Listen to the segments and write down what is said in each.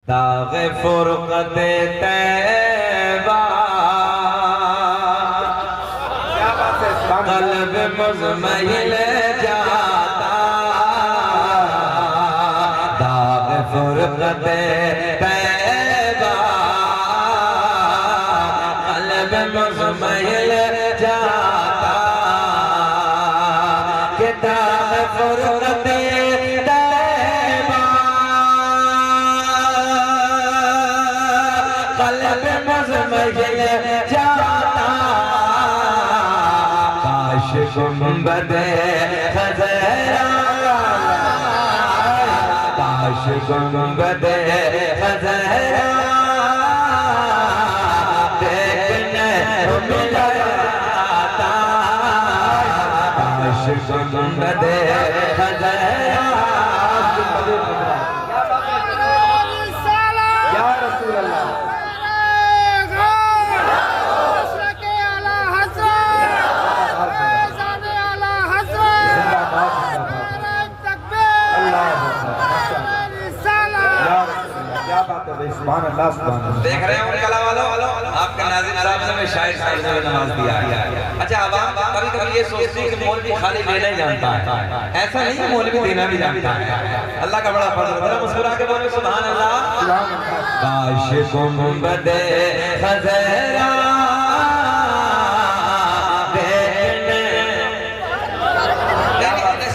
दाग़े फुरक़ते तैबा क़ल्ब मुज़महिल जाता, दाग़े फुरक़ते तैबा क़ल्ब मुज़महिल जाता, कि दाग़े फुरक़ते क़ल्ब मुज़महिल जाता, काश गुंबदे ख़ज़रा, काश गुंबदे ख़ज़रा देखने को मिल जाता, काश गुंबदे ख़ज़रा। देख रहे हो कला वालों, आपका नाज़िम साहब ने शायर साहब ने नमाज दिया है। अच्छा, अब आप कभी कभी ये सोचते हैं कि मौलवी खाली लेना ही जानता है, ऐसा नहीं, मौलवी देना भी जानता है। अल्लाह का बड़ा फज़ल है। मुस्कुरा के बोले सुभान अल्लाह। काश गुंबदे ख़ज़रा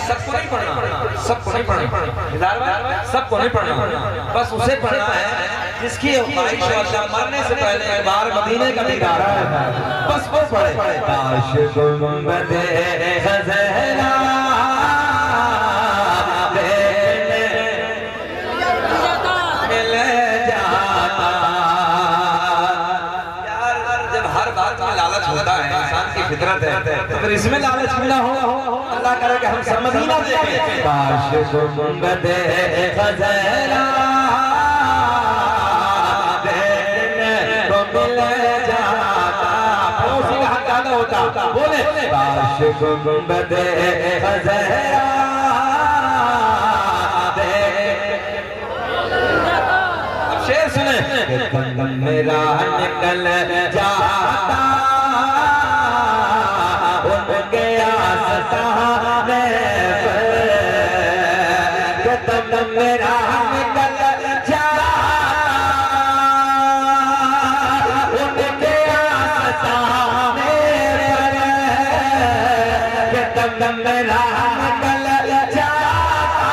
सबको नहीं पढ़ना, सबको नहीं पढ़ना, सबको नहीं पढ़ना, बस उसे पढ़ना है जिसकी ख्वाहिश है मरने से पहले एक बार मदीने का दीदार है, बस वो पढ़े। काश गुंबदे ख़ज़रा मिल जाता। यार जब हर बात में लालच होता है, इंसान की फितरत है, तो फिर इसमें लालच मिला हो, अल्लाह करे कि हम सब मदीना देखें। काश गुंबदे ख़ज़रा देखने को मिल जाता, पड़ोसी का हक ज्यादा होता, बोले काश गुंबदे ख़ज़रा अब शेर सुने। कदम मेरा निकल जाता उनके आस्ताने पर, कदम मेरा निकल जाता उनके आस्ताने पर, कदम मेरा निकल जाता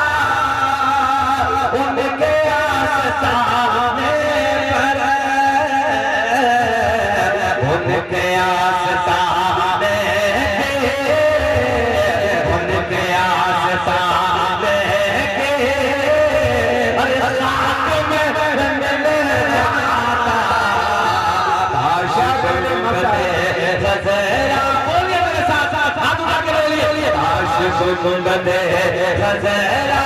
उनके आस्ताने पर, उनके आस्ताने गुंबदे ख़ज़रा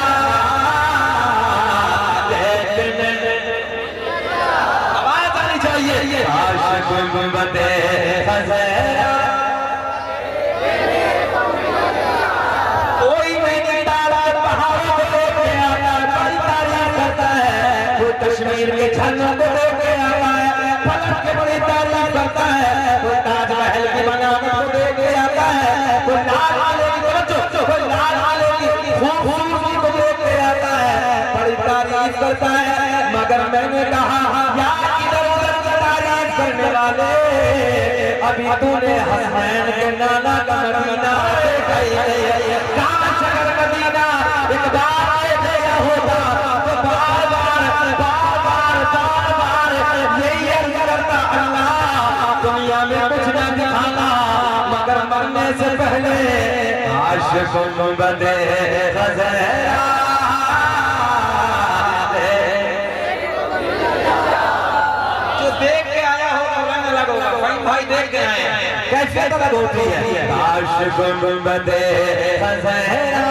देखने, आवाज़ आनी चाहिए। काश गुंबदे ख़ज़रा कोई नहीं डाला पहाड़ों को लेके आता, बड़ी तारीफ करता है, वो कश्मीर के झरनों को लेके आता है, फलक के बड़ी तारीफ करता है, वो ताजमहल की बनावट को लेके आता है, वो लाल वाले की खूबसूरती को लेके आता है, बड़ी तारीफ करता है। मगर मैंने कहा यार इधर उधर की तारीफ करने वाले, अभी तूने हसनैन के नाना का मदीना देखा ही नहीं, काश अगर मदीना एक बार देखा होता तो बार बार यही अर्ज़ करता, अल्लाह दुनिया में कुछ न दिखाना मगर मरने से पहले काश गुंबदे ख़ज़रा। जो देख के आया होगा रोने लगेगा, भाई देख के आए कैफियत अलग होती है। काश गुंबदे ख़ज़रा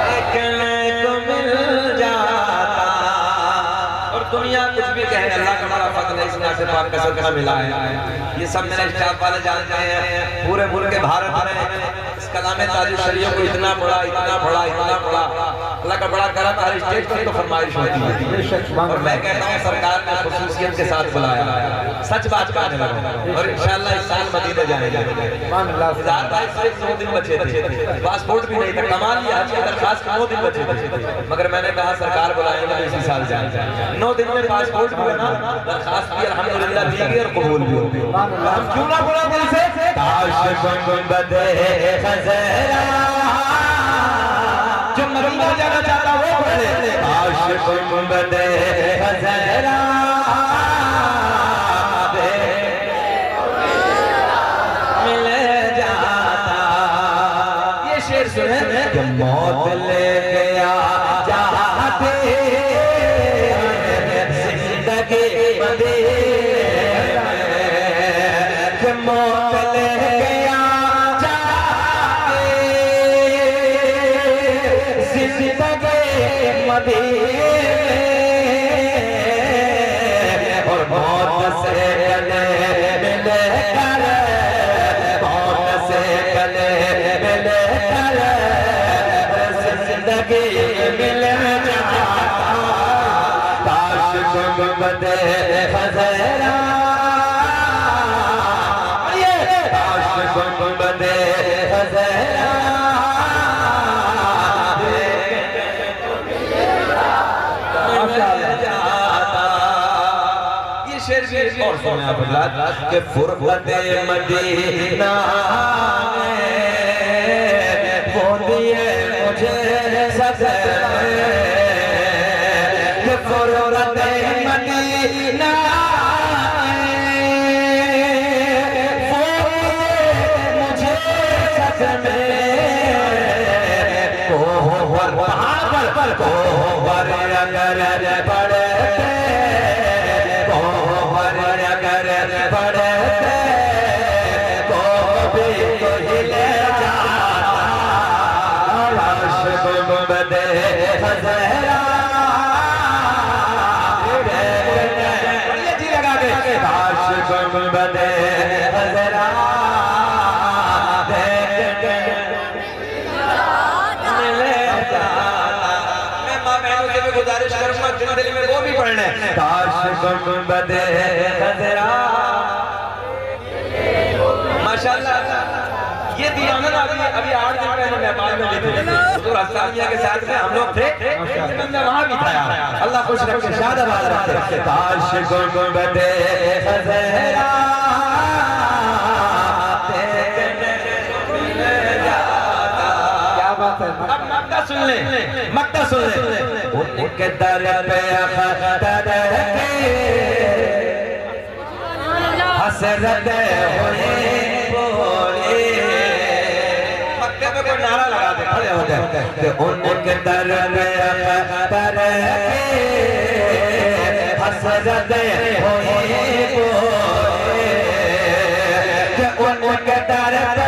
देखने को मिल जाता, और दुनिया कुछ भी कहे अल्लाह का बड़ा फज़ल है, इसने से पाक का सदका मिला है। ये सब मेरे स्टाफ वाले जानते हैं, पूरे मुल्क के भारत में कलाम ताजुल शरीयत को इतना बड़ा अल्लाह का बड़ा करम हर स्टेज पर तो फरमाइश होती है। और मैं कहता हूँ सरकार ने खुसूसियत के साथ बुलाया, सच बात कहने लगा। और इंशाअल्लाह इस साल मदीने जाएंगे। सिर्फ 9 दिन बचे थे, पासपोर्ट भी नहीं था, कमाल लिया दरखास्त 9 दिन बचे थे, मगर मैंने कहा सरकार बुलाएंगे इसी साल जाएंगे। 9 दिन में पासपोर्ट भी बना, दरखास्त भी अल्हम्दुलिल्लाह दी गई और कबूल भी हो गई। हम क्यों ना बोला दिल से जो मदीना जाना चाहता वो बोले आशिक गुंबद खज़रा मिल जाता। ये शेर सुने कि मौत ले गया चाहते जिंदगी मदीने कि मौत ले गया मदीने और मौत से गले मिले कर, मौत से गले मिले कर जिंदगी मिले काश गुंबद खज़रा, काश गुंबद खज़रा और सुना के फुरकत मदीना वो दिए मुझे सज़र के फुरकत मदीना वो दिए मुझे सज़र कोहबर पर कोहबर अगर पड़े पड़े तो भी हिले आशिक गुंबद खज़रा जी लगा के आशिक गुंबद खज़रा मिले जाता। मैं माँ बहनों से भी गुजारिश करूंगा जिन दिल में वो भी पढ़ने आशिक गुंबद खज़रा। माशाअल्लाह ये दीवाना अभी 8 दिन पहले नेपाल में भी थे, तो रस्तानिया के साथ में हम लोग थे, बंदा वहाँ भी था। अल्लाह खुश रखे, शादाबाद रखे। आशिक गुंबद खज़रा क्या बात है। अब मक्ता सुन ले, मक्ता सुन ले। उनके दर पे अख्तर के हसरत हुए बोले, मक्के पे कोई नारा लगा दे, खड़े हो जाए। उनके दर पे अख्तर के हसरत हुए बोले, उनके दर पे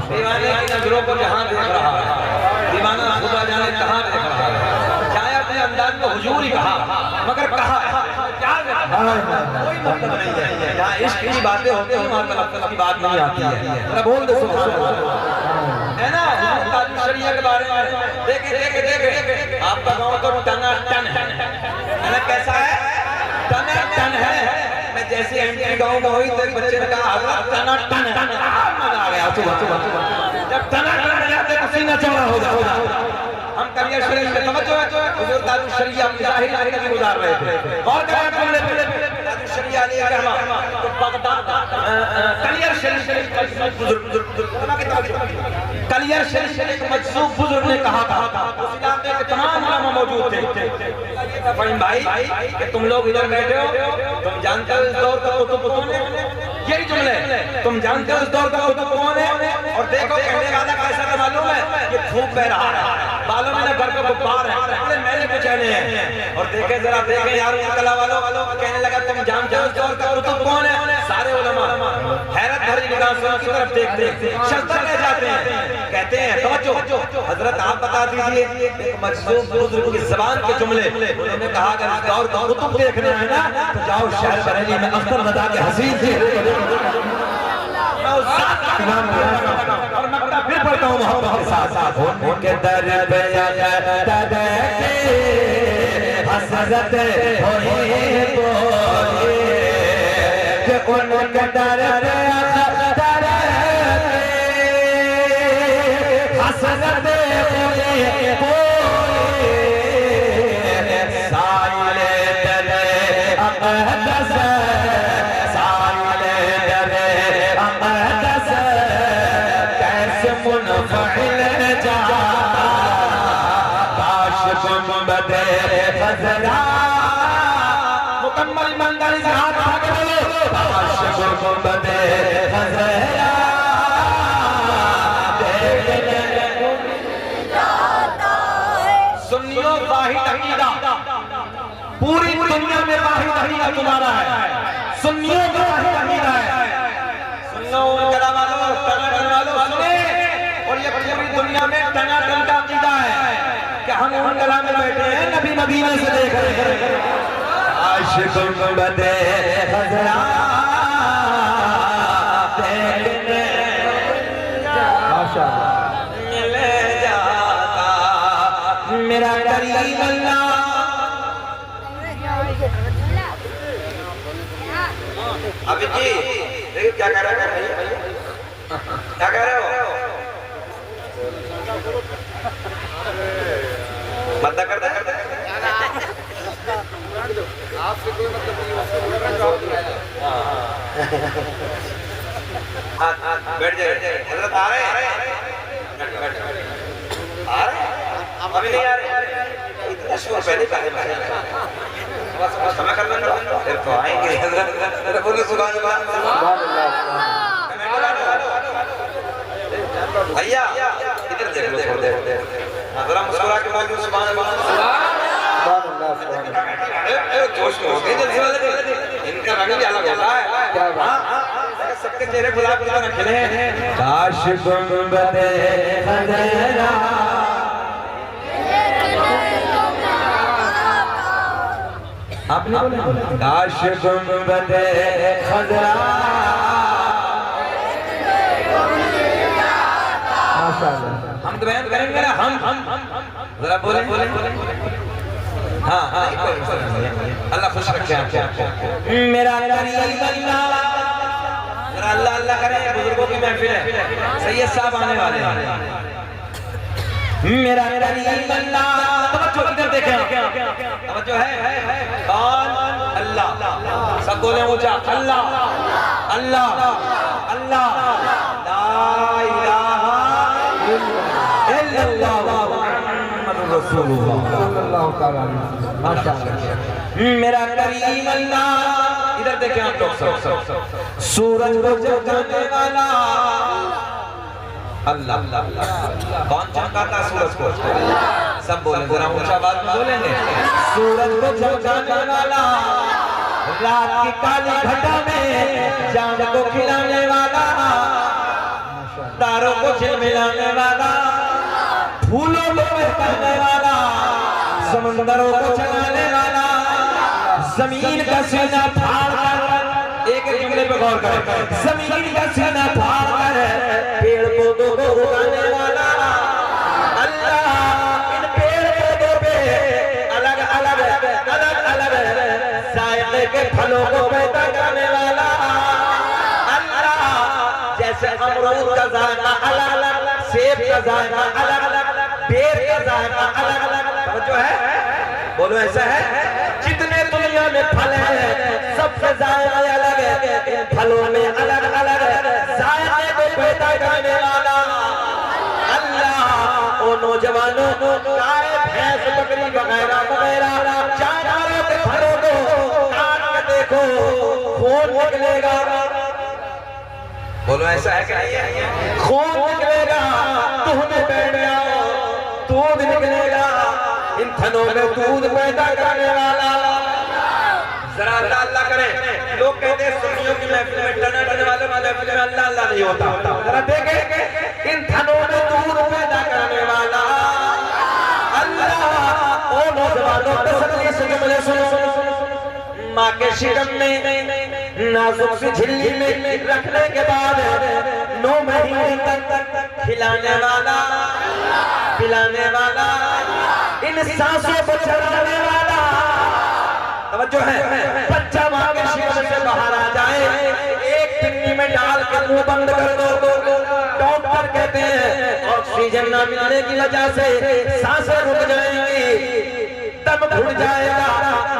दीवाने की नजरों को जहाँ देख रहा है, दीवाना खुदा जाने कहाँ देख रहा है। चाहे अपने अंदाज में हुजूर ही कहा, मगर कहा क्या कोई मतलब नहीं है। यहाँ इश्क की बातें होती हैं, वहाँ तलफ्फुज़ की बात नहीं आती है। मैं बोल दे सुभान अल्लाह, है ना। ताजुल शरीयत के बारे में देखे आपका गाँव तो टना टन है ना, कैसा है, टना टन है। मैं जैसे एंट्री गाँव में हुई तो एक बच्चे ने कहा टना टन मजा आ गया। जब टना टन जाते तो सीना चौड़ा हो जाता। हम कलियर शरीफ में समझो हुजूर दारुल शरिया मुजाहिद जिंदगी गुजार रहे थे और दारुल शरिया अली रहमा तो बगदाद कलियर शरीफ कलियर शरीफ मजसूब बुजुर्ग ने कहा था उस इलाके के तमाम उलमा मौजूद थे। फहीम भाई कि तुम लोग इधर बैठे हो, तुम जानते हो इस दौर का कुतुब कौन है? यही जुमले तुम जानते हो इस दौर का कुतुब कौन है? और देखो कहने वाला कैसा है मालूम है? ये धूप बह रहा है, बालों में ना घर का गुब्बार है, बड़े मैले कुचैले हैं। और देखे जरा देखे यार कला वालों कहने लगा तुम जानते हो इस दौर का कुतुब कौन है? सारे उलमा हैरत भरी निगाह से उसकी तरफ देखते हैं, शर्ता रह जाते हैं, कहते हैं समझो हजरत आप बता दीजिए एक मजसूब बुजुर्ग की ज़बान के जुमले। उन्होंने कहा अगर इस दौर का कुतुब देखने है ना तो जाओ शहर बरेली में अख्तर रज़ा के हसीन से और मैं फिर पढ़ता हूँ मोहब्बत के साथ उनके दर पे हसरत होए बोले कि उनके दर पे हसरत होए बोले साइले दर अक़दस मुकम्मल ईमानदारी से हाथ उठा के सुन्नियों वाहिद अकीदा पूरी दुनिया में वाहिद अकीदा तुम्हारा है, सुन्नियों का वाहिद अकीदा है। सुन्नो कला वालों टनाटन वालों सुने, और ये पूरी दुनिया में टनाटन का अकीदा है कि हम उन कला में बैठे हैं नबी मदीने से देख रहे हैं। आशिक बदे हज़रा देखने माशाअल्लाह मिल जाता मेरा करीम अल्लाह। अभी जी देखिए क्या कह रहे हैं, क्या कह रहे हो? मत कर दे आपसे कोई मतलब नहीं। बैठ जाए हजरत आ रहे अभी नहीं आ रहे, इतना शोर पहले समय कर लेना फिर तो आएंगे हजरत। बोले सुभान अल्लाह। भैया इधर देख लो, जरा मुस्कुरा के बोल दो सुभान अल्लाह। जोश में हो गए जल्दी वाले, इनका रंग भी अलग होता है। क्या बात, सबके चेहरे गुलाब की तरह खिले हैं। काश गुंबदे खज़रा आपने बोला काश गुंबदे खज़रा हम तो बयान करेंगे ना, हम जरा बोले हाँ हाँ अल्लाह खुश रखे आपको। मेरा करीम अल्लाह, जरा अल्लाह अल्लाह करें, बुजुर्गों की महफिल है, सैयद साहब आने वाले हैं। मेरा करीम अल्लाह, तवज्जो इधर देखें, तवज्जो है कौन? अल्लाह, सब बोले ऊंचा अल्लाह अल्लाह अल्लाह ला इलाहा इल्लल्लाह मुहम्मदुर रसूलुल्लाह सल्लल्लाहु तआला अलैहि माशाअल्लाह। मेरा करीम अल्लाह, इधर देखें आप लोग सब सूरज को जगाने वाला अल्लाह। कौन चमकाता सूरज को? सब बोले जरा ऊंचा आवाज में बोलेंगे। सूरज को जगाने वाला, रात की काली घटा में चांद को खिलाने वाला, तारों को झिलमिलाने वाला, फूलों को बहकाने वाला, समुंदरों को चलाने वाला, जमीन का सीना फाड़ कर, एक जुमले पे गौर करें, जमीन का सीना फाड़ कर पेड़ पौधों को उगाने वाला अल्लाह, इन पेड़ पौधों पे अलग अलग जायके के फलों को पैदा करने वाला अमरूद का जायका अलग अलग, सेब का जायका अलग अलग, बेर का जायका अलग अलग। जो है बोलो ऐसा है। जितने दुनिया में फल हैं सबसे जायका अलग है, फलों में अलग अलग जायके को पैदा करने वाला अल्लाह। ओ नौजवानों, गाय भैंस बकरी वगैरह वगैरह जानवरों के फलों को काट के देखो, खून निकलेगा। बोलो ऐसा है कि नहीं है? खून निकलेगा, दूध बैठ जाओ, दूध निकलेगा। इन थनों में दूध पैदा करने वाला जरा अल्लाह अल्लाह करें। लोग कहते हैं सुन्नियों की महफिल में टनाटन वालों की महफिल में अल्लाह अल्लाह नहीं होता। जरा देखें, इन थनों में दूध पैदा करने वाला अल्लाह। ओ नौजवानों, तसल्ली से जुमले सुनो। माँ के शिकम में नाजुक सी झिल्ली में रखने के बाद 9 महीने तक खिलाने वाला, पिलाने वाला, इन सांसों को चलाने वाला। तवज्जो है, बच्चा माँ के शिकम से बाहर आ जाए, एक पिन्नी में डाल के मुंह बंद कर दो। डॉक्टर कहते हैं ऑक्सीजन न मिलने की वजह से सांसें रुक जाएंगी, दम घुट जाएगा,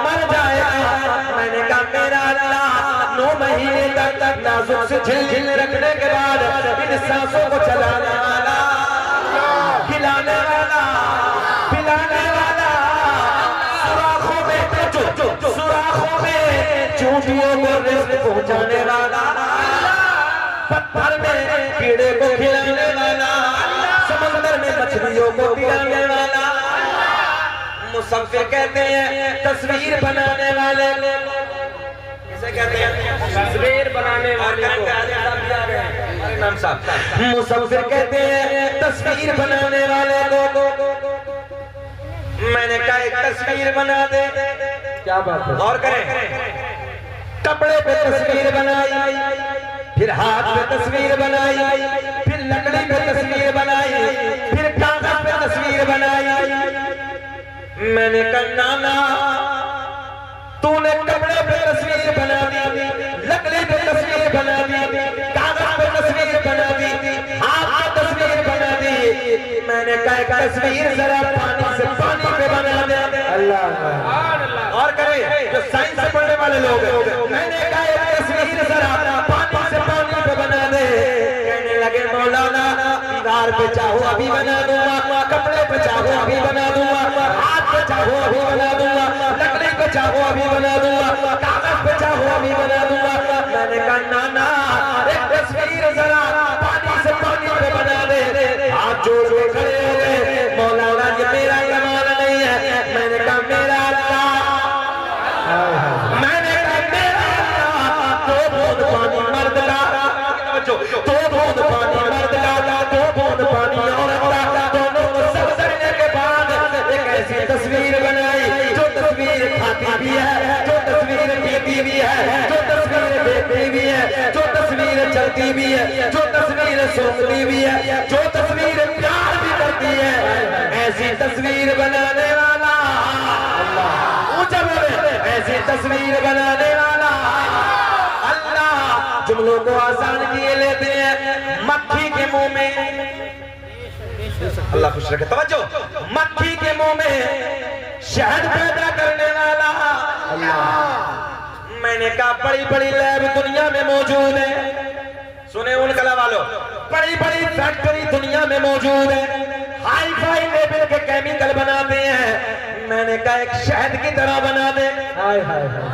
मर जाएगा। मैंने कहा मेरा अल्लाह 9 महीने तक नाजुक से झिल रखने के बाद इन सांसों को चलाने वाला, खिलाने वाला, पिलाने वाला, सुराखों में चूंटियों को रिज़्क़ पहुंचाने वाला, पत्थर में कीड़े को खिलाने वाला, समंदर में मछलियों को पिलाने वाला। मुसव्विर कहते हैं तस्वीर बनाने वाले, इसे कहते हैं तस्वीर बनाने वाले को। नाम साहब मुसव्विर कहते हैं तस्वीर बनाने वाले को। मैंने कहा एक तस्वीर बना दे। क्या बात है? और करें, कपड़े पे तस्वीर बनाई, फिर हाथ पे तस्वीर बनाई, फिर लकड़ी पे तस्वीर बनाई, फिर कागज पे तस्वीर बनाई। मैंने कहा नाना, तूने कपड़े पे तस्वीर बना दी, लकड़ी पे तस्वीर बना दी, कागज पे तस्वीर बना दी, हाथ पे तस्वीर बना दी। मैंने कहा एक तस्वीर जरा पानी से पानी पे बना दे। अल्लाह। और करे जो साइंस से पढ़ने वाले लोग, मैंने कहा एक तस्वीर जरा पानी से पानी पे बना दे। कहने लगे मौलाना, दीवार पे चाहो अभी बना दूंगा, कपड़े पे चाहो अभी बना दूंगा, हाथ पे चाहो अभी बना दूंगा, लकड़ी पे चाहो अभी बना दूंगा, कागज पे चाहो अभी बना दूंगा। मैंने कहा नाना एक तस्वीर जरा पानी से पानी पे बना दे। हाथ जोड़ के खड़े हो गए, मौलाना ये मेरा ईमान नहीं है। मैंने कहा मेरा अल्लाह, मैंने कहा मेरा अल्लाह, 2 बूंद पानी मर्द का, 2 बूंद पानी मर्द का, 2 बूंद पानी औरत का, दोनों को सब करने के बाद एक ऐसी तस्वीर बनाई जो तस्वीर खाती भी है, जो तस्वीर पीती भी है, जो तस्वीर देखती भी है, जो तस्वीर चलती भी है, जो तस्वीर सोचती भी है, जो तस्वीर प्यार भी करती है। ऐसी तस्वीर बनाने वाला अल्लाह, ऊंचा बोले, ऐसी तस्वीर बनाने वाला अल्लाह। जुमलों को आसान किए लेते हैं। मक्खी के मुंह में, अल्लाह खुश रखे, तवज्जो, मक्खी के मुंह में शहद पैदा करने वाला अल्लाह। मैंने कहा बड़ी बड़ी लैब दुनिया में मौजूद है, सुने उन कला वालों, बड़ी बड़ी फैक्ट्री दुनिया में मौजूद है, हाई फाई लेवल के केमिकल बनाते हैं। मैंने कहा एक शहद की तरह बना दे।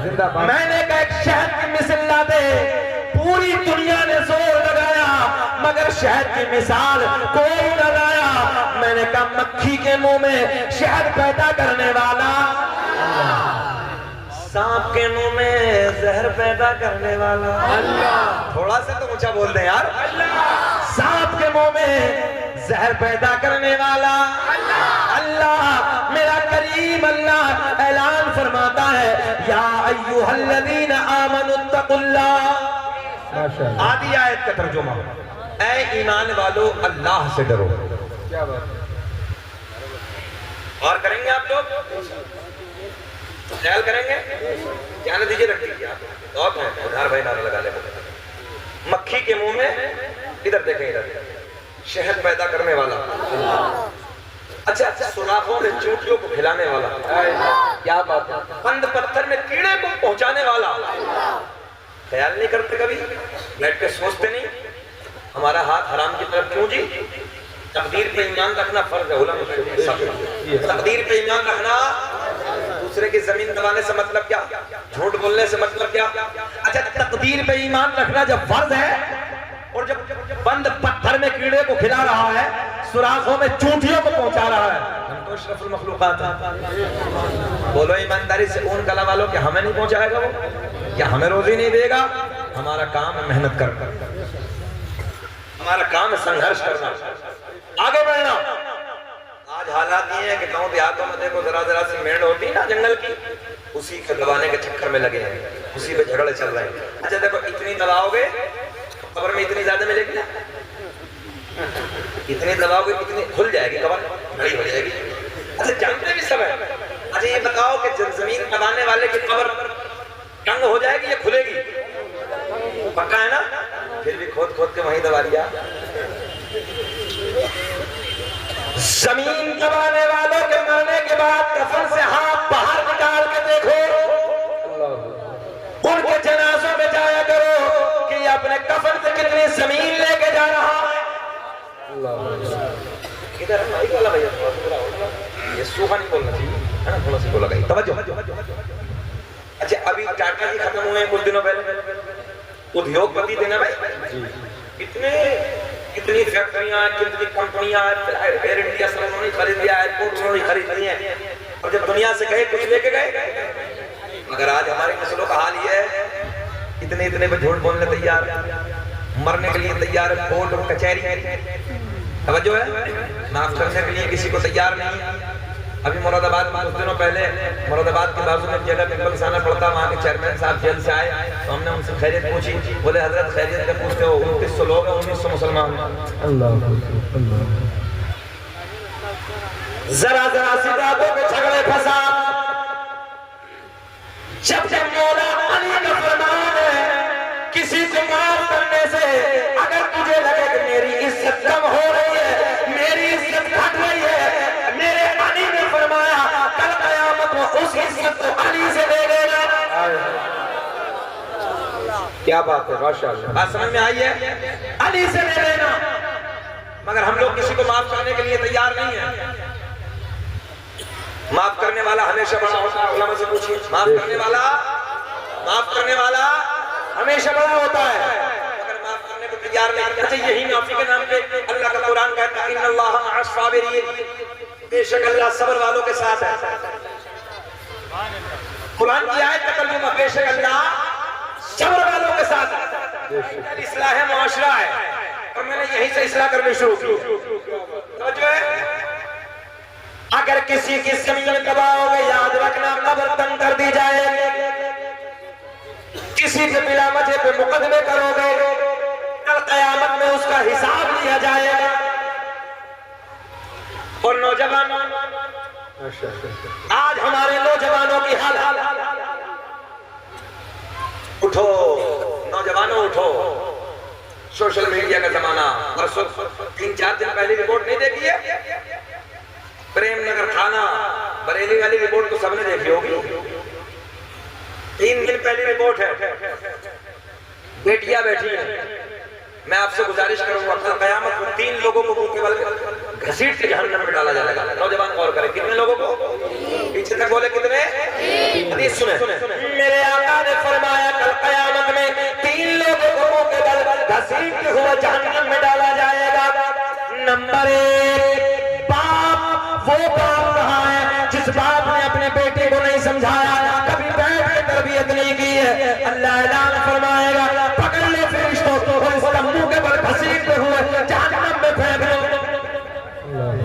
जिंदाबाद। मैंने कहा एक शहद की मिसाल ला दे। पूरी दुनिया ने जोर लगाया मगर शहद की मिसाल कोई न लाया। मैंने कहा मक्खी के मुंह में शहद पैदा करने वाला, सांप के मुंह में जहर पैदा करने वाला अल्लाह। थोड़ा सा तो ऊंचा बोल दे यार। सांप के मुंह में जहर पैदा करने वाला अल्लाह। मेरा करीम अल्लाह ऐलान फरमाता है, या अय्युहल्लज़ीना आमनुत्तकुल्लाह। आदि आयत का तर्जुमा, ऐ ईमान वालों अल्लाह से डरो। क्या बात और करेंगे आप लोग, ख्याल करेंगे, क्या नतीजे रख दीजिए आप। और भाई नारा लगा ले। मक्खी के मुंह में इधर देखें, इधर शहद पैदा करने वाला, अच्छा अच्छा, सुराखों में चूंटियों को खिलाने वाला, क्या बात है, बंद पत्थर में कीड़े को पहुंचाने वाला। ख्याल नहीं करते कभी, बैठ के सोचते नहीं हमारा हाथ हराम की तरफ क्यों जी? तकदीर पे ईमान रखना फर्ज है, तकदीर पे ईमान रखना। दूसरे की जमीन दबाने से मतलब क्या, झूठ बोलने से मतलब क्या? अच्छा, तकदीर पे ईमान रखना जब फर्ज है और जब बंद पत्थर में कीड़े को खिला रहा है, सुराखों में चूंटियों को पहुंचा रहा है, हम तो अशरफुल मखलूकात हैं। बोलो ईमानदारी से, उन कला वालों के हमें नहीं पहुंचाएगा वो, क्या हमें रोजी नहीं देगा? हमारा काम है मेहनत करना, हमारा काम है संघर्ष करना, आगे बढ़ना। आज हालात ये है कि गांव देहातों में देखो, जरा जरा सी मेड़ होती है ना जंगल की, उसी को दबाने के चक्कर में लगे हैं, उसी पे झगड़े चल रहे हैं। अच्छा देखो, इतनी दबाओगे कब्र में इतनी ज्यादा मिलेगी ना, इतनी दबाओगे इतनी खुल जाएगी कब्र, बड़ी हो जाएगी। अच्छा जानते भी सब है। अच्छा ये बताओ कि जमीन दबाने वाले की कब्र तंग हो जाएगी या खुलेगी? पक्का है ना? फिर भी खोद खोद के वहीं दबा दिया। जमीन दबाने वालों के मरने के बाद कफन से हाथ बाहर निकाल के देखो, उनके जनाजों में जाया करो कि अपने कफन से कितनी जमीन लेके जा रहा है। इधर माइक वाला भैया ये सूखा नहीं बोलना चाहिए है ना, थोड़ा सा बोला गई तवज्जो। अच्छा अभी टाटा जी खत्म हुए कुछ दिनों पहले, उद्योगपति थे ना भाई, कितनी फैक्ट्रियां, कितनी कंपनियां, एयर इंडिया सब उन्होंने खरीद लिया, एयरपोर्ट उन्होंने खरीद लिए, और जब दुनिया से गए कुछ लेके गए। मगर आज हमारी नस्लों का हाल ये है, इतने इतने पे झूठ बोलने तैयार, मरने के लिए तैयार, कोर्ट कचहरी, तवज्जो है, माफ करने के लिए किसी को तैयार नहीं। अभी मुरादाबाद में कुछ दिनों पहले, मुरादाबाद के बाजू में जगह पिंपल साना पड़ता, वहाँ के चेयरमैन साहब जेल से आए, तो हमने उनसे खैरियत पूछी। बोले हजरत खैरियत का पूछते हो, 2900 लोग हैं, 1900 मुसलमान। जरा जरा सी बातों पे झगड़े फसाद, जब जब मौला अली का फरमान है किसी को माफ करने से अगर तुझे लगे कि मेरी इज्जत कम हो रही है, मेरी इज्जत घट रही है, मेरे अली ने फरमाया कल कयामत में उस इज्जत को अली से ले लेना। क्या बात है, माशाअल्लाह, बात समझ में आई है? अली से ले लेना। मगर हम लोग किसी को माफ करने के लिए तैयार नहीं है। माफ करने वाला हमेशा बड़ा होता है, उलमा से पूछिए, माफ करने वाला हमेशा बड़ा होता है, अगर माफ करने को तैयार नहीं। अच्छा यही माफी के नाम पे अल्लाह का कुरान कहता है इन्नल्लाह मअस साबिरीन, बेशक अल्लाह सब्र वालों के साथ है। कुरान की आयत का तर्जुमा, बेशक अल्लाह सब्र वालों के साथ है। इस्लाह मुआशरा है और मैंने यहीं से इस्लाह करनी शुरू की। तो जो है अगर किसी की जमीन दबाओगे याद रखना कब्र तंग कर दी जाएगी, किसी के बिना वजह पे मुकदमे करोगे कल कयामत में उसका हिसाब लिया जाएगा। और नौजवान, आज हमारे नौजवानों की हाल, उठो नौजवानों उठो, सोशल मीडिया का जमाना। परसों 3-4 दिन पहले रिपोर्ट नहीं देखी है, प्रेम नगर थाना बरेली वाली रिपोर्ट तो सबने देखी होगी। 3 दिन पहले रिपोर्ट है, बेटियां बैठी हैं। मैं आपसे गुजारिश करूंगा कल कयामत में 3 लोगों को मुंह के बल घसीट के जहन्नम में डाला जाएगा। नौजवान गौर करें, कितने लोगों को? पीछे तक बोले कितने? हदीस सुने, मेरे आका ने फरमाया कल कयामत में 3 लोगों को मुंह के बल घसीट के हुए जहन्नम में डाला जाएगा। नंबर 1, बाप। वो बाप कहाँ है जिस बाप ने अपने बेटे को नहीं समझाया, कभी बैठ के तरबियत नहीं की है? अल्लाह ऐलान फरमाएगा पकड़ ले फरिश्तों को, इसका मुंह के बल घसीटते हुए जहन्नम में फेंक दो।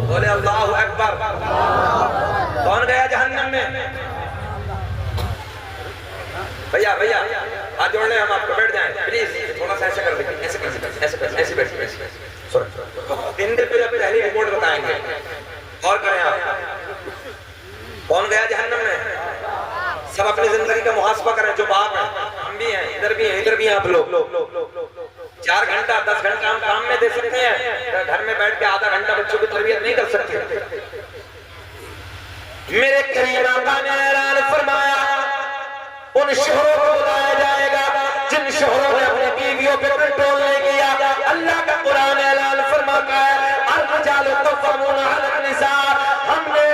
बोले अल्लाहु अकबर। कौन गया जहन्नम में? भैया भैया हाथ जोड़ ले, हम आपको बैठ जाएं प्लीज, थोड़ा सा ऐसे कर दीजिए, ऐसे बैठिए। 3 दिन पहले रिपोर्ट बताएंगे और करें आप। कौन गया जहन्नम में? सब अपनी जिंदगी का मुहासबा करें। जो बाप है, हम भी हैं, इधर भी हैं, इधर भी हैं आप लोग। 4 घंटा 10 घंटा हम काम में दे सकते हैं, घर में बैठ के आधा घंटा बच्चों की तरबियत नहीं कर सकते। मेरे करीम आका ने ऐलान फरमाया उन शोहरों को बुलाया जाएगा जिन शोहरों ने अपनी बीवियों पे कंट्रोल नहीं किया। अल्लाह का कुरान ऐलान फरमाता है अर्रिजालु क़व्वामूना अलन निसा, हमने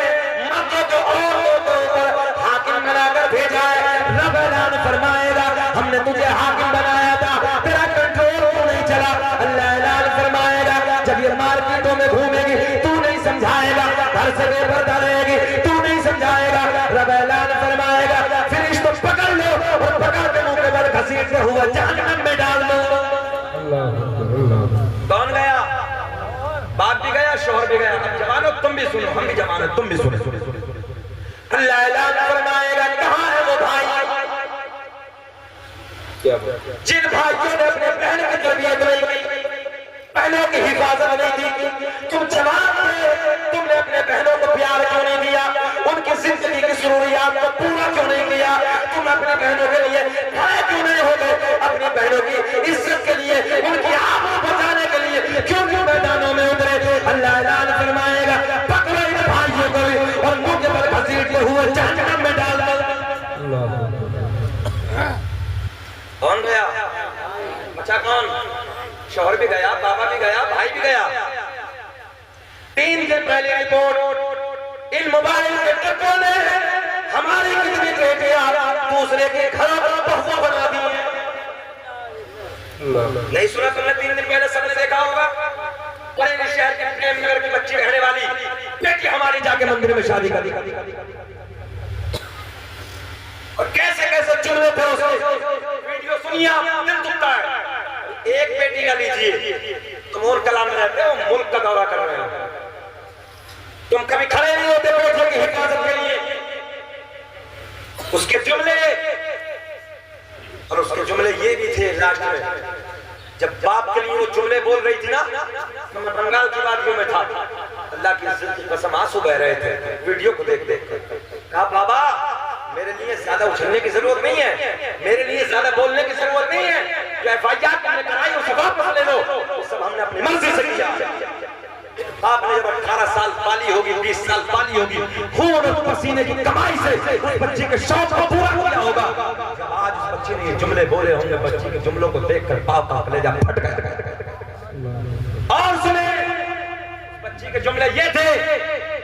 मर्दों को औरतों के ऊपर हाकिम बनाकर भेजा है। रब ऐलान फरमाएगा हमने तुझे हाकिम बनाया था, तेरा कंट्रोल क्यों नहीं चला। अल्लाह ऐलान फरमाएगा जब ये मार्केटों में घूमेगी तू नहीं समझाएगा, घर से बेपर्दा रहेगी तू नहीं समझाएगा। रब ऐलान फरमाएगा फिर इसको पकड़ लो और पकड़ के मुंह के बल घसीटते हुए जहन्नम में डाल दो। कौन गया? बाप भी गया, शोहर भी गया। अब जवानों तुम भी सुनो, हम भी जवान हैं, तुम भी सुनो। अल्लाह ऐलान फरमाएगा कहां है वो भाई जिन भाइयों ने अपने बहन की तरबियत नहीं की, बहनों की हिफाजत नहीं की। तुम जवान थे, तुमने अपने बहनों को प्यार क्यों नहीं दिया, उनकी जिंदगी की जरूरियात को पूरा क्यों नहीं किया। तुम अपनी बहनों के लिए खड़े क्यों नहीं हो गए, अपनी बहनों की इज्जत के लिए, उनकी आबरू बचाने के लिए क्यों क्यों मैदानों में उतरे। अल्लाह ऐलान फरमाएगा पकड़ो इन भाइयों को भी और मुंह के बल घसीटते हुए जहन्नम में डाल दो। कौन गया? बचा कौन? शोहर भी गया, बाबा भी गया, भाई भी गया। 3 दिन पहले रिपोर्ट इन मोबाइल के टक्कों ने हमारी कितनी बेटियां दूसरे के घरों को बहुआ बना दी है। नहीं सुना तुमने? 3 दिन पहले सबने देखा होगा बरेली शहर के प्रेम नगर की बच्ची रहने वाली बेटी हमारी जाके मंदिर में शादी कर दी और कैसे कैसे चुनवे थे उसके वीडियो सुनिए आप, दिल दुखता है। एक बेटी का लीजिए, तुम और कलाम में रहते हो, मुल्क का दौरा कर रहे हो, तुम कभी खड़े नहीं होते बेटियों की हिफाजत के लिए। उसके जुमले और उसके जुमले ये भी थे लास्ट में जब बाप के लिए वो जुमले बोल रही थी ना, तो मैं बंगाल की वादियों में था, अल्लाह की इज्जत की कसम आंसू बह रहे थे वीडियो को देख देख कर। कहा बाबा मेरे लिए ज्यादा उछलने की जरूरत नहीं है, मेरे लिए ज्यादा बोलने की जरूरत नहीं है, जो एफआईआर तुमने कराई उसे वापस ले लो, वो सब हमने अपनी मर्जी से किया। बाप ने जब 18 साल पाली होगी, 20 साल पाली होगी, खून और पसीने की कमाई से उस बच्चे के शौक को पूरा किया होगा। जब आज उस बच्चे ने ये जुमले बोले होंगे, बच्ची के जुमलों को देखकर बाप का कलेजा फट गया। और सुने बच्ची के जुमले ये थे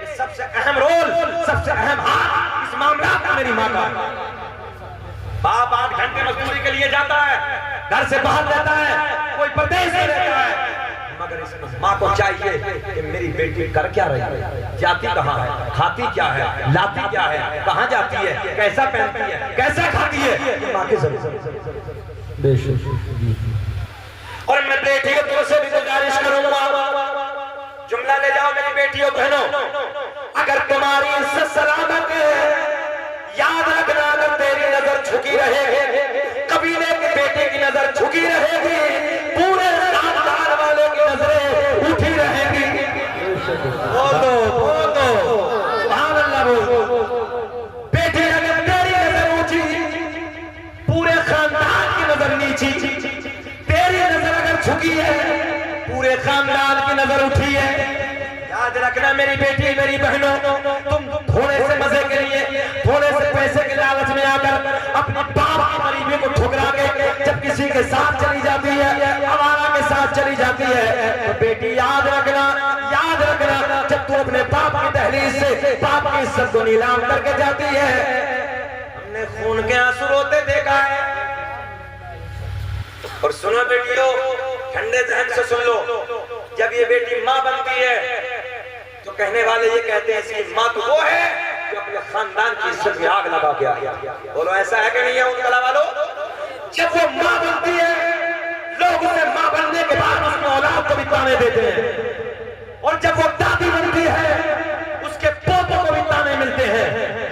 कि सबसे अहम रोल, सबसे अहम हाथ इस मामला में मेरी माँ का। बाप 8 घंटे मजदूरी के लिए जाता है, घर से बाहर रहता है, कोई प्रदेश में रहता है, मगर इस माँ को चाहिए कि मेरी बेटी कर क्या रही है, जाती कहाँ है, खाती क्या है, लाती क्या है, कहाँ जाती है, कैसा पहनती है, कैसा खाती है, ये माँ की जरूरत। और मैं बेटियों तुमसे भी गुजारिश करूंगा, जुमला ले जाओ मेरी बेटियों बहनों, अगर तुम्हारी इज्जत सलामत है, याद रखना अगर तेरी नजर झुकी रहेगी, कबीले के बेटे की नजर झुकी रहेगी, पूरे खानदान वालों की नजरें उठी रहेगी। बोलो बोलो सुभान अल्लाह बोलो। बेटे अगर तेरी नजर ऊंची, पूरे खानदान की नजर नीची, तेरी नजर अगर झुकी है, पूरे खानदान की नजर उठी है। याद रखना मेरी बेटी मेरी बहनों, तुम थोड़े से मजे के लिए, थोड़े से पैसे के लालच में आकर अपने बाप की गरीबी को ठुकरा के जब किसी के साथ चली जाती है, आवारा के साथ चली जाती है, तो बेटी याद रखना जब तू अपने बाप की दहलीज से बाप की इज्जत को नीलाम करके जाती है। हमने खून के आंसू रोते देखा है। और सुनो बेटियों, ठंडे जहन से सुन लो, जब ये बेटी माँ बनती है तो कहने वाले ये कहते हैं इसकी माँ तो वो है जो अपने खानदान की इज्जत में आग लगा के आई। बोलो ऐसा है कि नहीं है उन कला वालों? जब वो माँ बनती है, लोग उसे माँ बनने के बाद उसमें औलाद को भी ताने देते हैं, और जब वो दादी बनती है उसके पोतों को भी ताने मिलते हैं।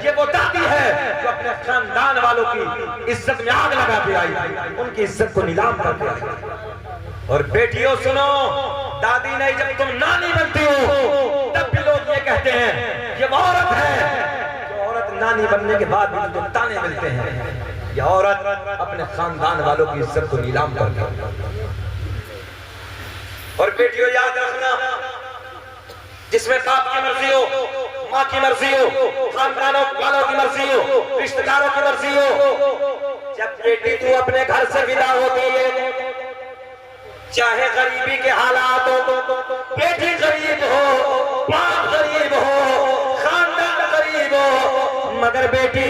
ये वो दादी है जो अपने खानदान वालों की इज्जत में आग लगा के आई, उनकी इज्जत को नीलाम करके आई। और बेटियों सुनो, दादी नहीं, जब तुम नानी बनती हो तब भी लोग ये कहते हैं ये वो औरत है जो औरत नानी बनने के बाद भी जो ताने मिलते हैं, ये औरत अपने खानदान वालों की इज्जत को नीलाम करके। और बेटियों याद रखना, जिसमें बाप की मर्जी हो, माँ की मर्जी हो, खानदानों वालों की मर्जी हो, रिश्तेदारों की मर्जी हो, जब बेटी तू अपने घर से विदा होती है, चाहे गरीबी के हालात हो, बेटी गरीब हो, बाप गरीब हो, खानदान गरीब हो, मगर बेटी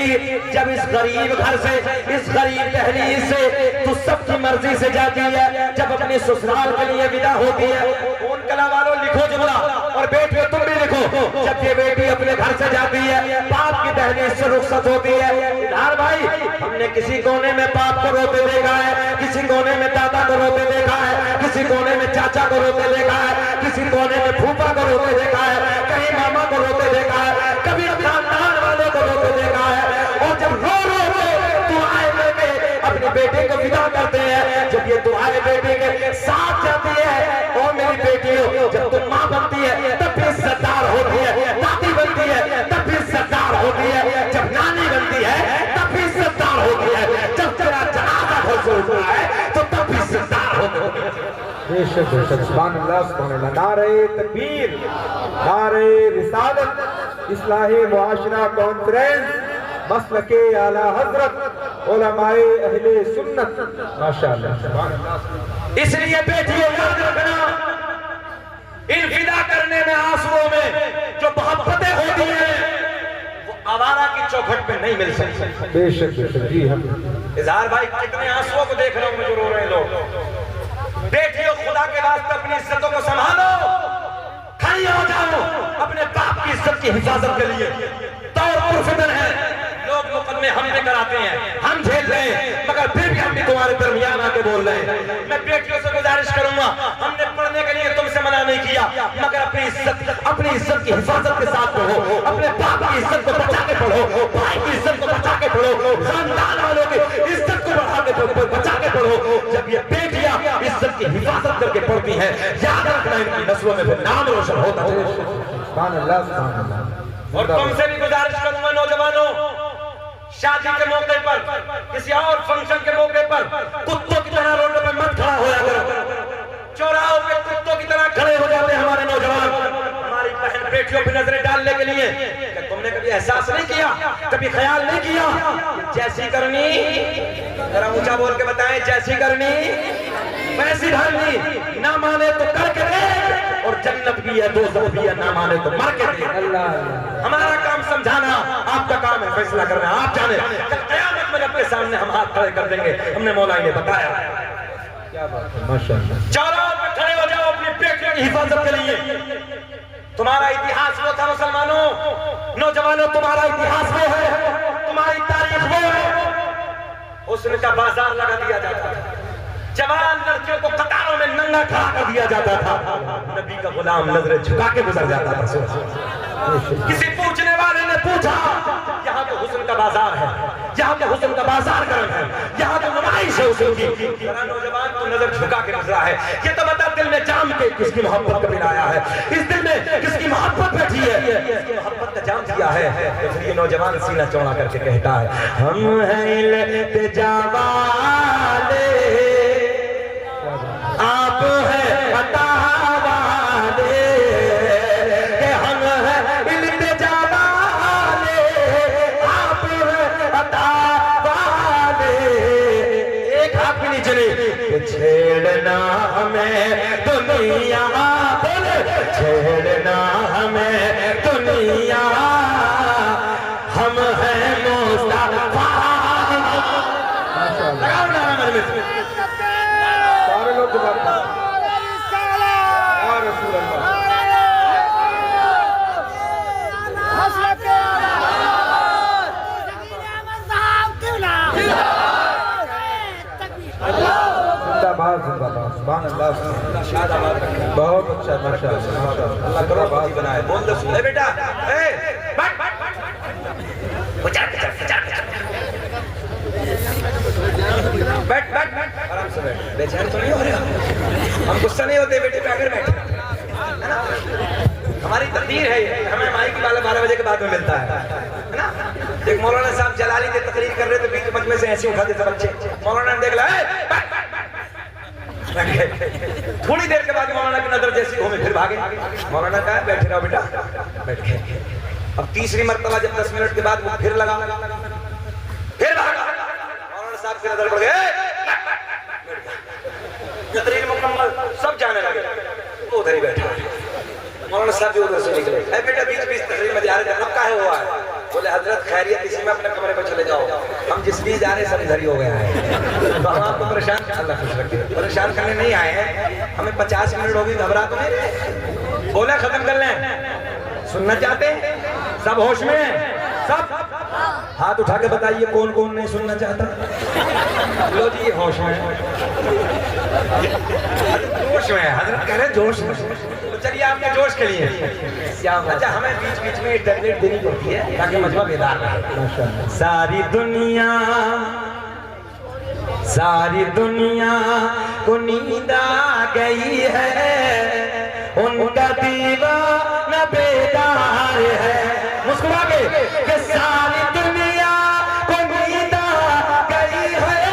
जब इस गरीब घर से, इस गरीब दहलीज से तू सबकी मर्जी से जाती है, जब अपने ससुराल के लिए विदा होती है, उन कला वालों लिखो जुमला, और बेटियों तुम भी लिखो, जब ये बेटी अपने घर से जाती है, बाप की दहलीज से रुखसत होती है। इधर भाई हमने किसी कोने में बाप को रोते देखा है, किसी कोने में दादा को रोते देखा है, किसी कोने में चाचा को रोते देखा है, किसी कोने में फूफा को रोते देखा है, कहीं मामा को रोते देखा है, कभी खानदान वालों को रोते देखा है। और जब रो रो के दुआएं लेके अपने बेटे को विदा करते हैं, जब ये दुआएं बेटे के साथ जाती है, और मेरी बेटी हो, जब तुम माँ बनती है तब भी सरदार होती है, दादी बनती है तब भी सरदार होती है, जब नानी बनती है तब भी सरदार होती है, जब तेरा जनाजा घर से उठता है तो तब भी सरदार होती है। बेशक बेशक, सुभान अल्लाह सुभान अल्लाह। नारे तकबीर, नारे रिसालत, इस्लाहे मुआशरा कॉन्फ्रेंस, मसलके आला हजरत उलमाए अहले सुन्नत, माशाअल्लाह सुभान अल्लाह। इसलिए बेटियों याद रखना, इन विदा करने में, आंसुओं में जो मोहब्बतें होती हैं वो आवारा की चौखट पे नहीं मिल सकती। बेशक बेशक, जी हम इजहार भाई कितने आंसुओं को देख रहे हो मुझे रो रहे हैं लोग। बेटियों खुदा के वास्ते अपनी इज्जतों को संभालो, खड़ी हो जाओ अपने बाप की इज्जत की हिफाजत के लिए। दौर पुरफितन है, लोग मुकदमे हम पे कराते हैं, हम झेल रहे हैं, मगर फिर भी हम भी तुम्हारे दरमियान आके बोल रहे हैं। मैं बेटियों से गुजारिश करूंगा, हमने पढ़ने के लिए तुमसे मना नहीं किया, मगर अपनी इज्जत की हिफाजत के साथ पढ़ो, अपने बाप की इज्जत को बचा के पढ़ो, भाई की इज्जत को बचा के पढ़ो, खानदान वालों की इज्जत को बढ़ा के बचा के पढ़ो। जब ये बेटियां इज्जत की हिफाजत करके पढ़ती हैं, याद रखना इनकी नस्लों में फिर नाम रोशन होता है। सुभान अल्लाह सुभान अल्लाह। और तुमसे भी गुजारिश करूंगा नौजवानों, शादी के मौके पर, किसी और फंक्शन के मौके पर कुत्तों की तरह रोड पे मत खड़ा होया करो। चौराहों पे कुत्तों की तरह खड़े हो जाते हैं हमारे नौजवान, हमारी बहन बेटियों पर नजरें डालने के लिए। क्या तुमने कभी एहसास नहीं किया, कभी ख्याल नहीं किया, जैसी करनी, जरा ऊंचा बोल के बताएं, जैसी करनी वैसी भरनी, ना माने तो करके दे, और जन्नत भी है दोज़ख भी है, ना माने तो मर के दे। अल्लाह, हमारा काम समझाना, आपका काम है फैसला करना। आप जाने क़यामत में अपने सामने हम हाथ खड़े कर देंगे, हमने मौला ने बताया। क्या बात है, माशाअल्लाह। चौराहों पे खड़े हो जाओ अपनी बेटियों की हिफाजत के लिए। तुम्हारा इतिहास वो था मुसलमानों, नौजवानों, तुम्हारा इतिहास वो है, तुम्हारी तारीख वो है। हुस्न का बाजार लगा दिया जाता था, जवान लड़कियों को कतारों में नंगा खड़ा कर दिया जाता था, नबी का गुलाम नजरें झुका के गुजर जाता था। किसी पूछने वाले ने पूछा, यहाँ तो हुस्न का बाजार है, यहाँ तो हुस्न का बाजार गर्म है, यहाँ तो नुमाइश है हुस्न की। नौजवान तो नजर झुका के गुजरा है, ये तो बता दिल में जाम के किसकी मोहब्बत कभी आया है, इस दिल में किसकी मोहब्बत बैठी है, किसकी मोहब्बत का जाम किया है। तो फिर ये नौजवान सीना चौड़ा करके कहता है, हम हैं इल्तिजा वाले, आप है अता वाले, के हम है इल्तिजा वाले, आप है अता वाले। एक हाथ भी नहीं चले, छेड़ना हमें दुनिया, बोले छेड़ना हमें दुनिया, हम हैं मुस्तफा। लगाओ नारा मेरे में, सारे लोग दोबारा या रसूल अल्लाह। जिंदाबाद जिंदाबाद, सुभान अल्लाह सुभान अल्लाह। बहुत अच्छा, माशाअल्लाह माशाअल्लाह, अल्लाह करो बात बनाए। बोल दो सुन बेटा, ए बैठ बैठ बैठ बैठ, आराम से बैठ, बेचैन तो नहीं हो रहे हो? हम गुस्सा नहीं होते बेटे पे अगर बैठे, है ना? हमारी तकदीर है ये, हमें माई की 12 बजे के बाद में मिलता है ना? एक मौलाना साहब जलाली के तकरीर कर रहे थे, बीच मजमे से ऐसे उठा देते बच्चे, मौलाना ने देख लिया, थोड़ी देर के बाद मौलाना जब नजर जैसी घूमे फिर भागे। मौलाना कहा बैठे रहो बेटा, बैठ गए। अब तीसरी मर्तबा जब 10 मिनट के बाद वो फिर लगा, फिर भागा। मौलाना साहब की नजर पड़ गए, तकरीर मुकम्मल, सब जाने लगे, वो उधर ही बैठा। मौलाना साहब भी उधर से निकले, अरे बेटा बीच बीच तकरीर में जा रहे थे, अब काहे हुआ है? बोले हजरत खैरियत, इसी में अपने कमरे पर चले जाओ, हम जिस लिए जा रहे सब इधर ही हो गया है। तो हम आपको परेशान, अल्लाह खुश रखे, परेशान करने नहीं आए हैं, हमें 50 मिनट होगी, घबरा तो नहीं रहे। बोले खत्म कर लें, सुनना चाहते हैं? सब होश में? सब हाथ उठा के बताइए कौन कौन नहीं सुनना चाहता। लो जी होश में, जोश में, हजरत कह रहे जोश में। तो चलिए आपके जोश के लिए अच्छा हमें बीच बीच में टैबलेट देनी पड़ती है ताकि मजमा बेदार रहे। सारी दुनिया को नींद आ गई है, उनका दीवाना बेदार है। मुस्कुरा के कि सारी दुनिया को नींद आ गई है,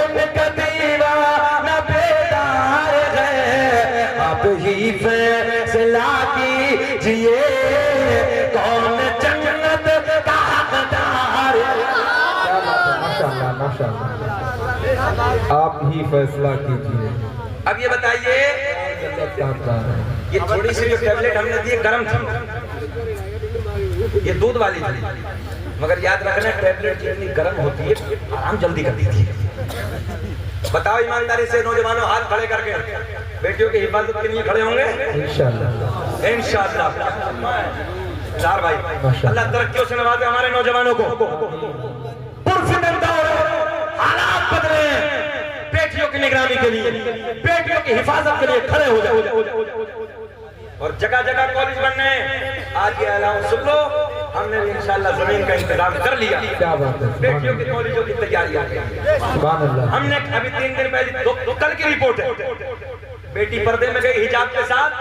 उनका दीवाना बेदार है। अब ही फैसला कीजिए कौन जन्नत का हकदार है। माशाअल्लाह माशाअल्लाह, आप ही फैसला कीजिए। अब ये बताइए, ये थोड़ी सी जो टैबलेट हमने दी गर्म थी, ये दूध वाली थी, मगर याद रखना टैबलेट जितनी गर्म होती है आराम जल्दी कर देती है। बताओ ईमानदारी से नौजवानों, हाथ खड़े करके बेटियों की हिफाजत के लिए खड़े होंगे इंशाअल्लाह। इंशाअल्लाह चार भाई, अल्लाह तरक्कियों से नवाजे हमारे नौजवानों को। हालात बदले, बेटियों की निगरानी के लिए, बेटियों की हिफाजत के लिए खड़े हो जाओ। और जगह जगह कॉलेज बनने, आज ये ऐलान सुन लो, हमने भी इंशाअल्लाह जमीन का इंतजाम कर लिया। क्या बात है, बेटियों की कॉलेजों की तैयारियां सुभान अल्लाह। हमने अभी 3 दिन पहले, कल की रिपोर्ट है, बेटी पर्दे में गई हिजाब के साथ,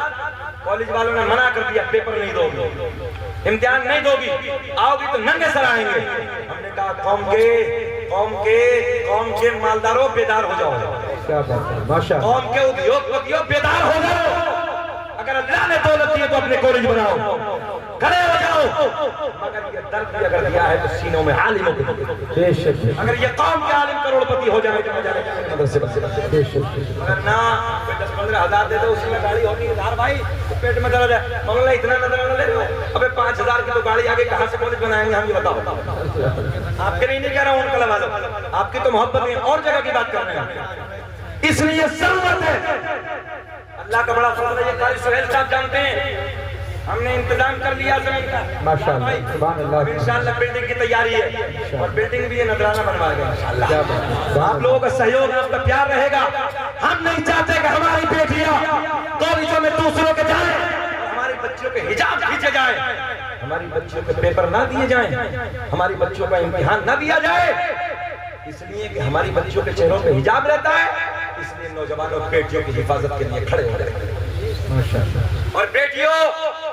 कॉलेज वालों ने मना कर दिया, पेपर नहीं दोगी, इम्तिहान नहीं दोगी, आओगी तो नंगे सर आएंगे। हमने कहा कौम के मालदारों बेदार हो जाओ। क्या बात है, माशाअल्लाह। कौम के उद्योगपतियों बेदार हो जाओ। अगर अल्लाह ने दौलत दी है तो अपने कॉलेज बनाओ, खड़े हो जाओ। मगर ये दर्द भी अगर दिया है तो सीनों में आलिमों को, अगर ये कौम के आलिम करोड़पति हो जाए तो मदरसे अगर ना 10-15 हजार दे दो, उसी में गाड़ी होगी धार भाई, तो पेट में दर्द है, मौलाना इतना नजर ले लो, अबे 5000 की तो गाड़ी आगे कहाँ से कॉलेज बनाएंगे हम, ये बताओ। आपके नहीं कह रहा हूँ, उनका लगा दो, आपकी तो मोहब्बत है, और जगह की बात कर रहे हैं। इसलिए जरूरत है, अल्लाह का बड़ा फजल है, ये कारी सुहेल साहब जानते हैं, हमने इंतजाम कर लिया जमीन का माशाअल्लाह, सुभान अल्लाह। इंशाअल्लाह बिल्डिंग की तैयारी है, और बिल्डिंग भी ये नजराना बनवाएगा इंशाअल्लाह। आप लोगों का सहयोग, आपका प्यार रहेगा। हम नहीं चाहते कि हमारी बेटियां कॉलेजों में दूसरों के जाएं, हमारी बच्चियों के हिजाब खींचे जाए, हमारी बच्चियों के पेपर ना दिए जाएं, हमारी बच्चियों का इम्तिहान ना दिया जाए, इसलिए कि हमारी बच्चियों के चेहरों पे हिजाब रहता है। इसलिए नौजवानों बेटियों की हिफाजत के लिए खड़े हो जाए। और बेटियों,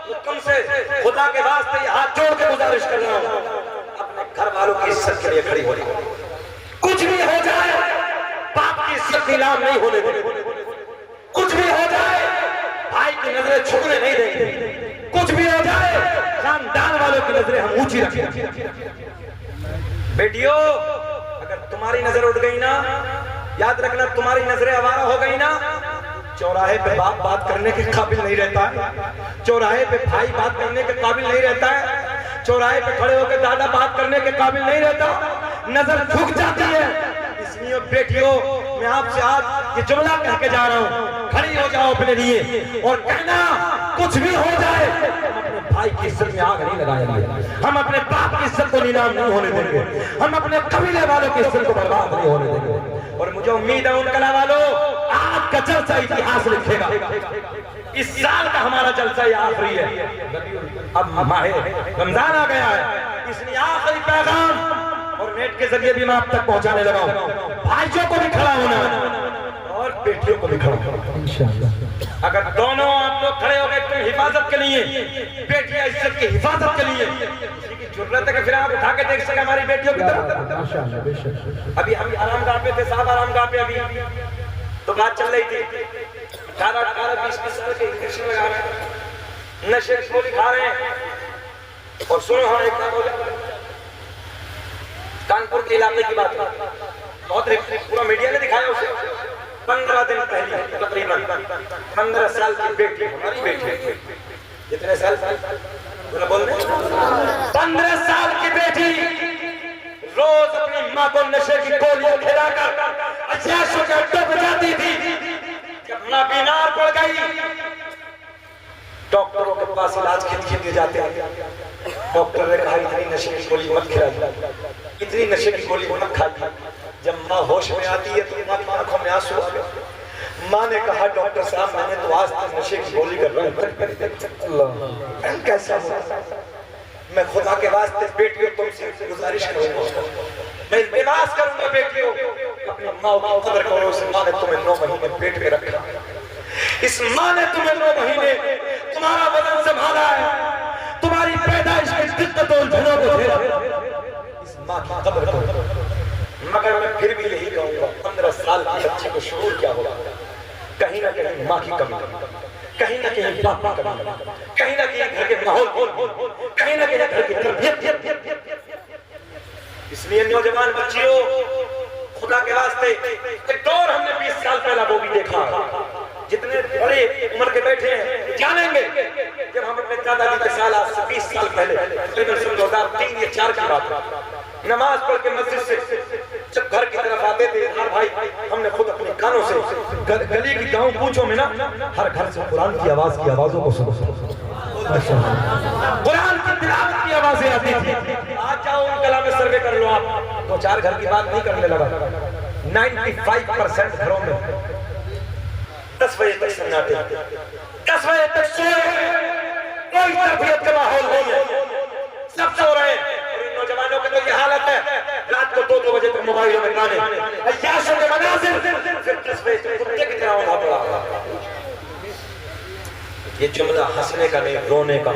हुक्म से खुदा के वास्ते ये हाथ जोड़ के गुजारिश कर रहा हूं, अपने घर वालों की इज्जत के लिए खड़ी हो जाए। कुछ भी हो जाए, बाप की इज्जत नीलाम नहीं होने देंगे। कुछ भी हो जाए, भाई की नजरें झुकने नहीं देंगे। कुछ भी हो जाए, खानदान वालों की नजरें हम ऊंची रखेंगे। बेटियों, अगर तुम्हारी नजर उठ गई ना, याद रखना, तुम्हारी नजरें आवारा हो गई ना, चौराहे पे बाप बात करने के काबिल नहीं रहता है, चौराहे पे भाई बात करने के काबिल नहीं रहता है, चौराहे पे खड़े होकर दादा बात करने के काबिल नहीं रहता, नजर झुक जाती है। इसलिए बेटियों, मैं आपसे आज ये जुमला कह के जा रहा हूँ, खड़ी हो जाओ अपने लिए और कहना, कुछ भी हो जाए, हम अपने भाई की इज्जत में आग नहीं लगाएंगे, हम अपने बाप की इज्जत को नीलाम नहीं होने देंगे, हम अपने कबीले वालों की इज्जत को बर्बाद नहीं होने देंगे। और मुझे उम्मीद है उन कला वालों, आज का जलसा इतिहास लिखेगा। इस साल का हमारा जलसा ये आखिरी है, अब माहे रमजान आ गया है, इसलिए आखिरी पैगाम और नेट के जरिए भी मैं आप तक पहुंचाने लगा हूं। भाइयों को भी खड़ा होना और बेटियों को भी खड़ा होना इंशाअल्लाह। अगर दोनों आप लोग खड़े हो गए तो हिफाजत के लिए, बेटियां इज्जत की हिफाजत के लिए, जरूरत है कि फिर आप उठा के देख सके हमारी बेटियों की तरफ। अभी हम आरामगाह पे थे साहब, आरामगाह पे अभी तो बात चल रही थी, 18-20 साल के इंजेक्शन लगा रहे हैं, नशे की गोली खा रहे हैं। और सुनो हाँ, एक काम हो गया कानपुर के इलाके की बात है, बहुत पूरा मीडिया ने दिखाया उसे। 15 दिन पहले तकरीबन 15 साल की बेटी, हमारी बेटी, कितने साल बोल रहे 15 साल की बेटी रोज अपनी माँ को नशे की गोलियां खिलाकर अयाशों का डूब जाती थी। जब माँ बीमार पड़ गई, डॉक्टरों के पास इलाज के लिए जाते हैं, डॉक्टर ने कहा इतनी नशे की गोली मत खिलाइए, इतनी नशे की गोली मत खाइए। जब माँ होश में आती है तो माँ की आंखों में आंसू आ गए। माँ ने कहा डॉक्टर साहब मैंने तो आज तक नशे की गोली कर रहा हूँ, कैसा होगा? मैं खुदा के वास्ते बेटियों तुमसे गुजारिश करूंगा, मैं इल्तिमास करूंगा बेटियों अपनी माँ को कदर करो। इस माँ ने तुम्हें 9 महीने पेट में रखा, इस माँ ने तुम्हें 9 महीने तुम्हारा वजन संभाला है, तुम्हारी पैदाइश की दिक्कतों उलझनों को झेला। इस माँ की कदर करो। मगर मैं फिर भी यही कहूंगा, 15 साल के बच्चे को शऊर क्या होगा? कहीं ना कहीं माँ की कमी, कहीं ना कहीं बाप की कमी, कहीं ना कहीं घर के माहौल, कहीं ना कहीं घर की तरबियत। इसलिए नौजवान बच्चियों, खुदा के वास्ते एक दौर हमने 20 साल पहला वो भी देखा, जितने बड़े उम्र के बैठे हैं जानेंगे। जब हम अपने दादाजी के साल आज से 20 साल पहले तकरीबन 2003 या 4 की बात, नमाज पढ़ के मस्जिद से जब घर की तरफ आते थे, हर भाई हमने खुद अपने कानों से गली की गांव पूछों में ना हर घर से कुरान की आवाज की आवाजों को सुनो, कुरान की तिलावत की आवाजें आती थी। आज जाओ उन कला में सर्वे कर लो आप, 2-4 घर की बात नहीं करने लगा। 95% घरों में 10 बजे तक सन्नाटे, 10 बजे तक सो रहे हैं, कोई तरबियत का माहौल नहीं है, सब सो रहे हैं। नौजवानों की तो ये हालत है, रात को 2-2 बजे तक मोबाइलों में गाने, अय्याशों के मनाज़िर, फिर 10 बजे तक कुत्ते की तरह उठा पड़ा। ये जुमला हंसने का नहीं, रोने का।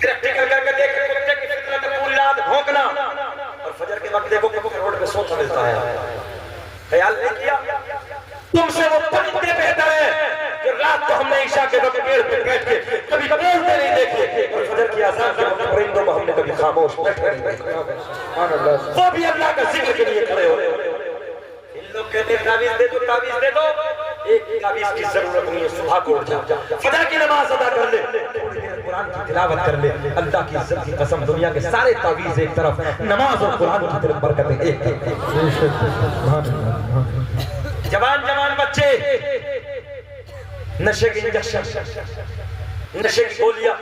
प्रैक्टिकल करके देखे कुत्ते की फितरत, पूरी रात भौंकना और फजर के वक्त देखो कि रोड पे सोता मिलता है। ख्याल नहीं किया तुमसे वो परिंदे बेहतर है जो रात को हमने ईशा के वक्त पेड़ पे बैठ के कभी बोलते नहीं देखे, और फजर की आजान के वक्त परिंदों को हमने कभी खामोश बैठे नहीं देखे। वो भी अल्लाह का जिक्र के लिए खड़े हो। इन लोग कहते हैं तावीज़ दे दो, तावीज़ दे दो। एक तावीज़ की जरूरत नहीं है, सुबह को उठ जा, फजर की नमाज अदा कर ले, थोड़ी देर कुरान की तिलावत कर ले। अल्लाह की इज्जत की कसम, दुनिया के सारे तावीज़ एक तरफ, नमाज और कुरान की तरफ बरकतें एक। जवान बच्चे नशे की इंजेक्शन, नशे की गोलियां।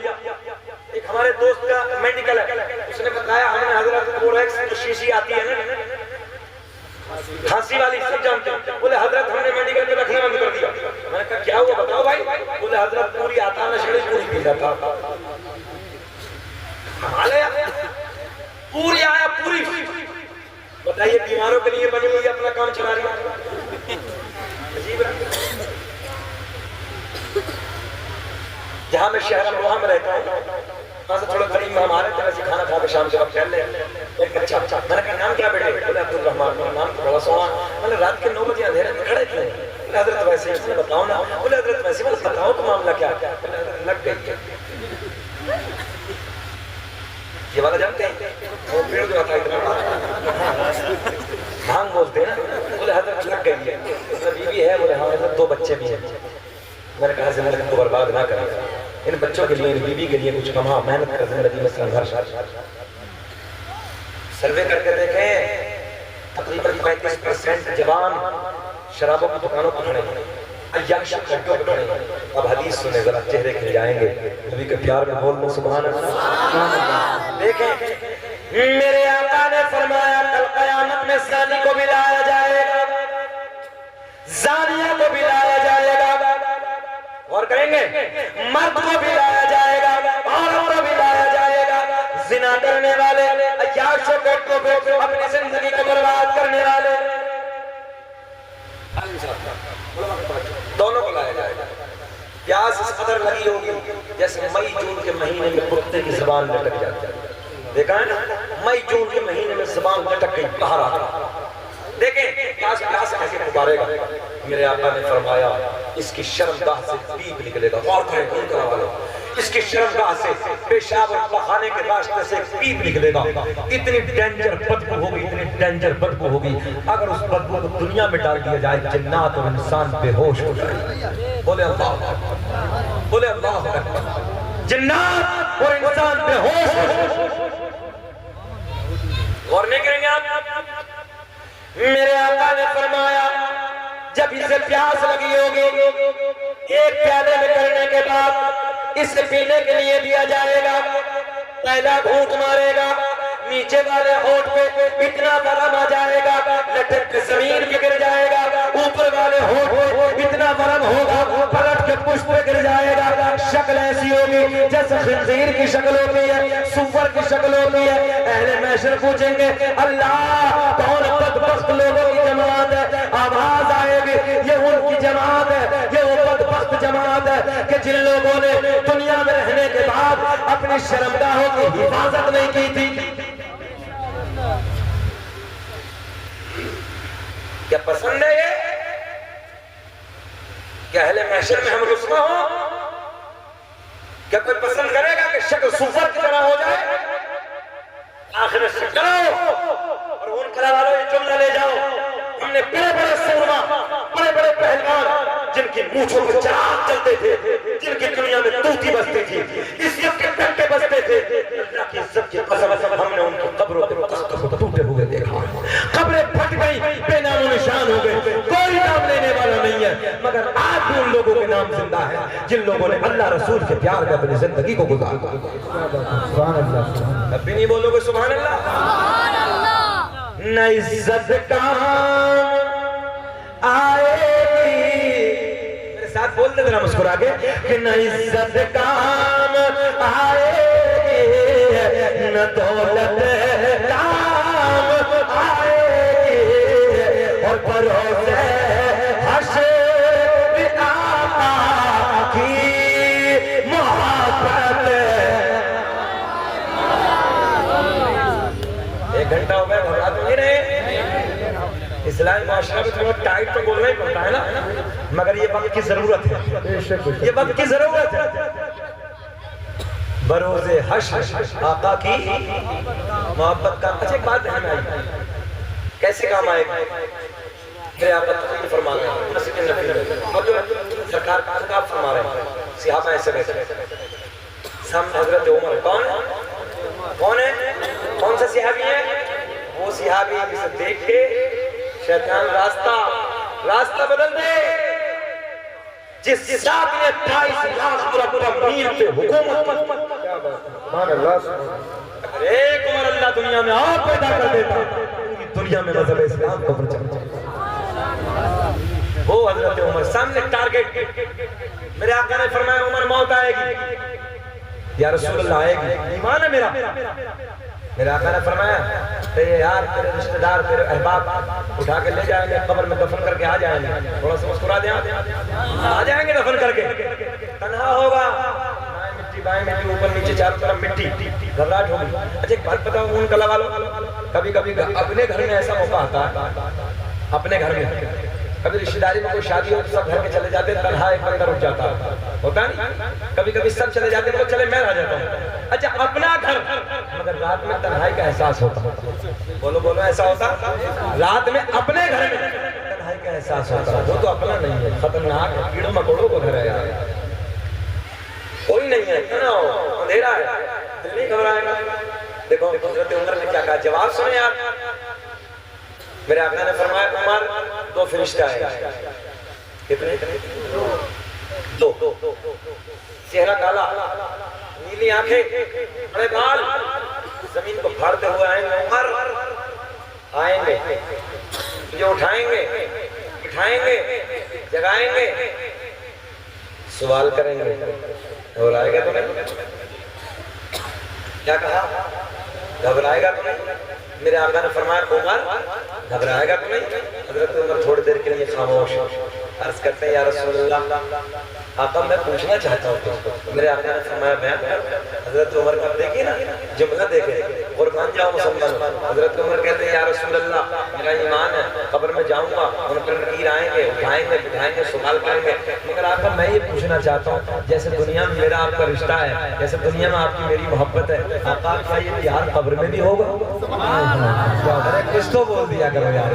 एक हमारे दोस्त का मेडिकल है, उसने बताया हमने हजरत बोरेक्स की शीशी आती है ना खांसी वाली, सब जानते हैं। बोले हजरत हमने मेडिकल में रखना बंद कर दिया। मैंने कहा क्या हुआ बताओ भाई? बोले हजरत पूरी आता नशे पूरी पीता था, पूरी आया पूरी। बताइए बीमारों के लिए बनी हुई अपना काम चला रही है। जहाँ मैं शहर अमरोहा में रहता हूँ, वहाँ से थोड़ा करीब में हमारे तरह से खाना खा के शाम के वक्त टहल रहे। एक अच्छा मैंने कहा नाम क्या बेटे? बोले अब्दुल रहमान। मेरा नाम बड़ा सोहा। मैंने रात के 9 बजे अंधेरे में खड़े थे। बोले हजरत वैसे ही बताओ ना। बोले हजरत वैसे, बोले बताओ तो मामला क्या? लग गई ये वाला जानते हैं वो पेड़ जो आता है इतना भांग बोलते हैं ना। बोले हजरत लग गई है, उसमें बीवी है? बोले हाँ हजरत 2 बच्चे भी हैं। मैंने कहा जिंदगी को बर्बाद ना करें, इन बच्चों के लिए, इन बीवी के लिए कुछ कमा, मेहनत कर, जिंदगी में संघर्ष। सर्वे करके देखें तकरीबन 35% जवान शराबों की दुकानों पर खड़े हैं, अय्याशों के अड्डों पर खड़े हैं। अब हदीस सुने जरा, चेहरे खिल जाएंगे। नबी के प्यार में बोल दो सुभान अल्लाह। देखें मेरे आका ने फरमाया कल क़यामत में ज़ानी को भी लाया जाएगा, ज़ानिया को भी लाया जाएगा, और करेंगे मर्द को भी लाया जाएगा, औरत को भी लाया जाएगा। जिना करने वाले, अय्याशों के अड्डों पे अपनी जिंदगी को बर्बाद करने वाले, दोनों को लाया जाएगा। प्यास इस कदर लगी होगी जैसे मई जून के महीने में कुत्ते की जुबान लटक जाती है। देखा है ना, मई जून के महीने में जुबान लटक गई, बाहर आ। देखें प्यास कैसे पुकारेगा। मेरे आका ने फरमाया इसकी शर्मगाह से पीप निकलेगा। और करें कौन करा वालों, इसकी शर्मगाह से पेशाब और पखाने के रास्ते से पीप निकलेगा। इतनी डेंजर बदबू होगी, इतनी डेंजर बदबू होगी, अगर उस बदबू को दुनिया में डाल दिया जाए जन्नत और इंसान बेहोश हो जाए। बोले अल्लाह, बोले अल्लाह, जन्नत और इंसान बेहोश हो जाए। और नहीं करेंगे आप? मेरे आका ने फरमाया जब इसे प्यास लगी होगी एक प्याले में करने के बाद इसे पीने के लिए दिया जाएगा। पहला घूंट मारेगा, नीचे वाले होठ पे इतना बरम आ जाएगा लटक के जमीन पे गिर जाएगा। ऊपर वाले होठ पे इतना बरम होगा पलट के पुष्प पे गिर जाएगा। शक्ल ऐसी होगी जैसे खंजीर की शक्ल होती है, सुअर की शक्ल होती है। अहले महशर पूछेंगे अल्लाह कौन बदबख्त लोगों की जमात है? आवाज आएगी ये उनकी जमात है, ये वो बदबख्त जमात है कि जिन लोगों ने दुनिया में रहने के बाद अपनी शर्मगाहों की हिफाजत नहीं की थी। क्या पसंद है ये? क्या अहले महशर में हम रुस्वा हो? क्या कोई पसंद करेगा कि शक्ल सुफर की तरह हो जाए? आखिर से करो और उन कला वालों ये जुमला ले जाओ। हमने बड़े बड़े सूरमा, बड़े बड़े पहलवान जिनकी मूंछों में चाक चलते थे, जिनकी दुनिया में तूती बसती थी, इज्जत के टंके बसते थे, अल्लाह की इज्जत की कसम हमने उनकी कब्रों के तख्तों को टूटे हुए देखा। कब्रें फट गई, बेनामो निशान हो गए, कोई नाम लेने वाला नहीं है। मगर आज भी उन लोगों के नाम जिंदा है जिन लोगों ने अल्लाह रसूल के प्यार में अपनी जिंदगी को गुजारा। कभी नहीं बोलोगे सुभान अल्लाह? न इज्जत काम आएगी, मेरे साथ बोल दे जरा मुस्कुरा के कि न इज्जत काम आएगी, न दौलत काम आएगी, और भरोसे हश्र आका की मोहब्बत। एक घंटा हो गया, घबरा तो नहीं रहे? इस्लामी माशरा में थोड़ा टाइट तो बोलना ही पड़ता है ना, मगर ये वक्त की जरूरत है, ये वक्त की जरूरत है। बरोज़े हश्र आका की मोहब्बत का। अच्छा एक बात ध्यान में आई, कैसे काम आएगा? मेरे आका तकरीर फरमा रहे हैं और जो सरकार का फरमा रहे हैं, सिहाबा ऐसे बैठे सामने हजरत उमर। कौन है? कौन सा सिहाबी है? वो सिहाबी जिसे देख के शैतान रास्ता बदल दे, जिस साथ ने 22 लाख पूरा मीर पे हुकूमत। एक उमर अल्लाह दुनिया में आप पैदा कर देता, दुनिया में मज़हब इस्लाम को प्रचार। वो हजरत उमर सामने टारगेट। मेरे आका ने फरमाया उमर मौत आएगी। या रसूल अल्लाह आएगी, ईमान है मेरा। मेरे आका ने फरमाया तेरे यार, तेरे रिश्तेदार, तेरे अहबाब उठा के ले जाएंगे, कब्र में दफन करके आ जाएंगे। थोड़ा सा मुस्कुरा दें, आ जाएंगे दफन करके। तन्हा होगा, मिट्टी बाएं मिट्टी, ऊपर नीचे चारों तरफ मिट्टी, घबराहट होगी। अच्छा एक बात बताओ उन कला वालों, कभी कभी अपने घर में ऐसा मौका आता है, अपने घर में कभी रिश्तेदारी में कोई शादी हो, सब घर के चले जाते, तन्हा एक बंदा रुक जाता होता नहीं? कभी कभी सब चले जाते तो चले मैं रह जाता हूँ। अच्छा अपना घर, मगर रात में तन्हाई का एहसास होता। बोलो बोलो, ऐसा होता? रात में अपने घर में तन्हाई का एहसास होता। वो तो अपना नहीं है, खतरनाक है, कीड़ों मकोड़ों को घर है, कोई नहीं है, अंधेरा है, दिल नहीं घबराएगा। देखो हज़रत उमर ने क्या कहा, जवाब सुने यार। मेरे आका ने फरमाया उमर दो फरिश्ते आए। कितने? दो। चेहरा काला, नीली आंखें, बड़े बाल, जमीन को फाड़ते हुए आएंगे। उमर आएंगे, तुझे उठाएंगे, बिठाएंगे, जगाएंगे, सवाल करेंगे। और आएगा तो नहीं? क्या कहा? घबराएगा तो नहीं? मेरे आका ने फरमाया उमर घबराएगा तो नहीं? हजरत उमर थोड़ी देर के लिए खामोश। अर्ज करते हैं या रसूल अल्लाह आका मैं पूछना चाहता हूँ तुमको। मेरे आका ने फरमाया बयान कर। हजरत उमर का देखिए ना जुमला देखे, कुर्बान जाओ मुसलमान। हजरत उमर कहते हैं या रसूल अल्लाह मेरा ईमान है, कब्र में जाऊंगा, उन पर नकीर आएंगे, उठाएंगे, बिठाएंगे, सवाल करेंगे, मगर आका मैं ये पूछना चाहता हूँ जैसे दुनिया में मेरा आपका रिश्ता है, जैसे दुनिया में आपकी मेरी मोहब्बत है, आका क्या ये प्यार कब्र में भी होगा? अरे कुछ तो बोल दिया करो यार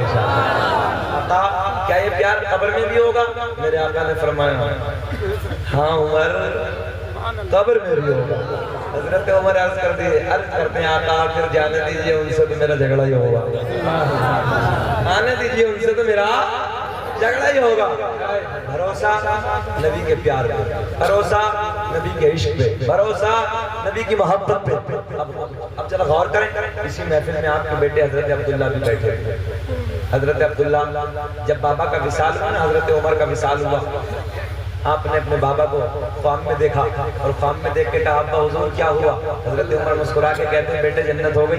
आका, क्या ये प्यार कब्र में भी होगा? मेरे आका ने फरमाया हाँ उमर कब्र में भी होगा। हजरत उमर अर्ज करते हैं आका फिर जाने दीजिए, उनसे तो मेरा झगड़ा ही होगा, आने दीजिए, उनसे तो मेरा झगड़ा ही होगा। भरोसा नबी के प्यार पे, भरोसा नबी के इश्क पे, भरोसा नबी की मोहब्बत पे। अब जरा गौर करें, इसी महफिल में आपके बेटे हजरत अब्दुल्ला भी बैठे थे। हजरत अब्दुल्ला जब बाबा का विसाल हुआ ना, हजरत उमर का विसाल हुआ, आपने अपने बाबा को ख्वाब में देखा और ख्वाब में देख के कहा अब्बा हुजूर क्या हुआ? हजरत उमर मुस्कुरा के कहते हैं बेटे जन्नत हो गई।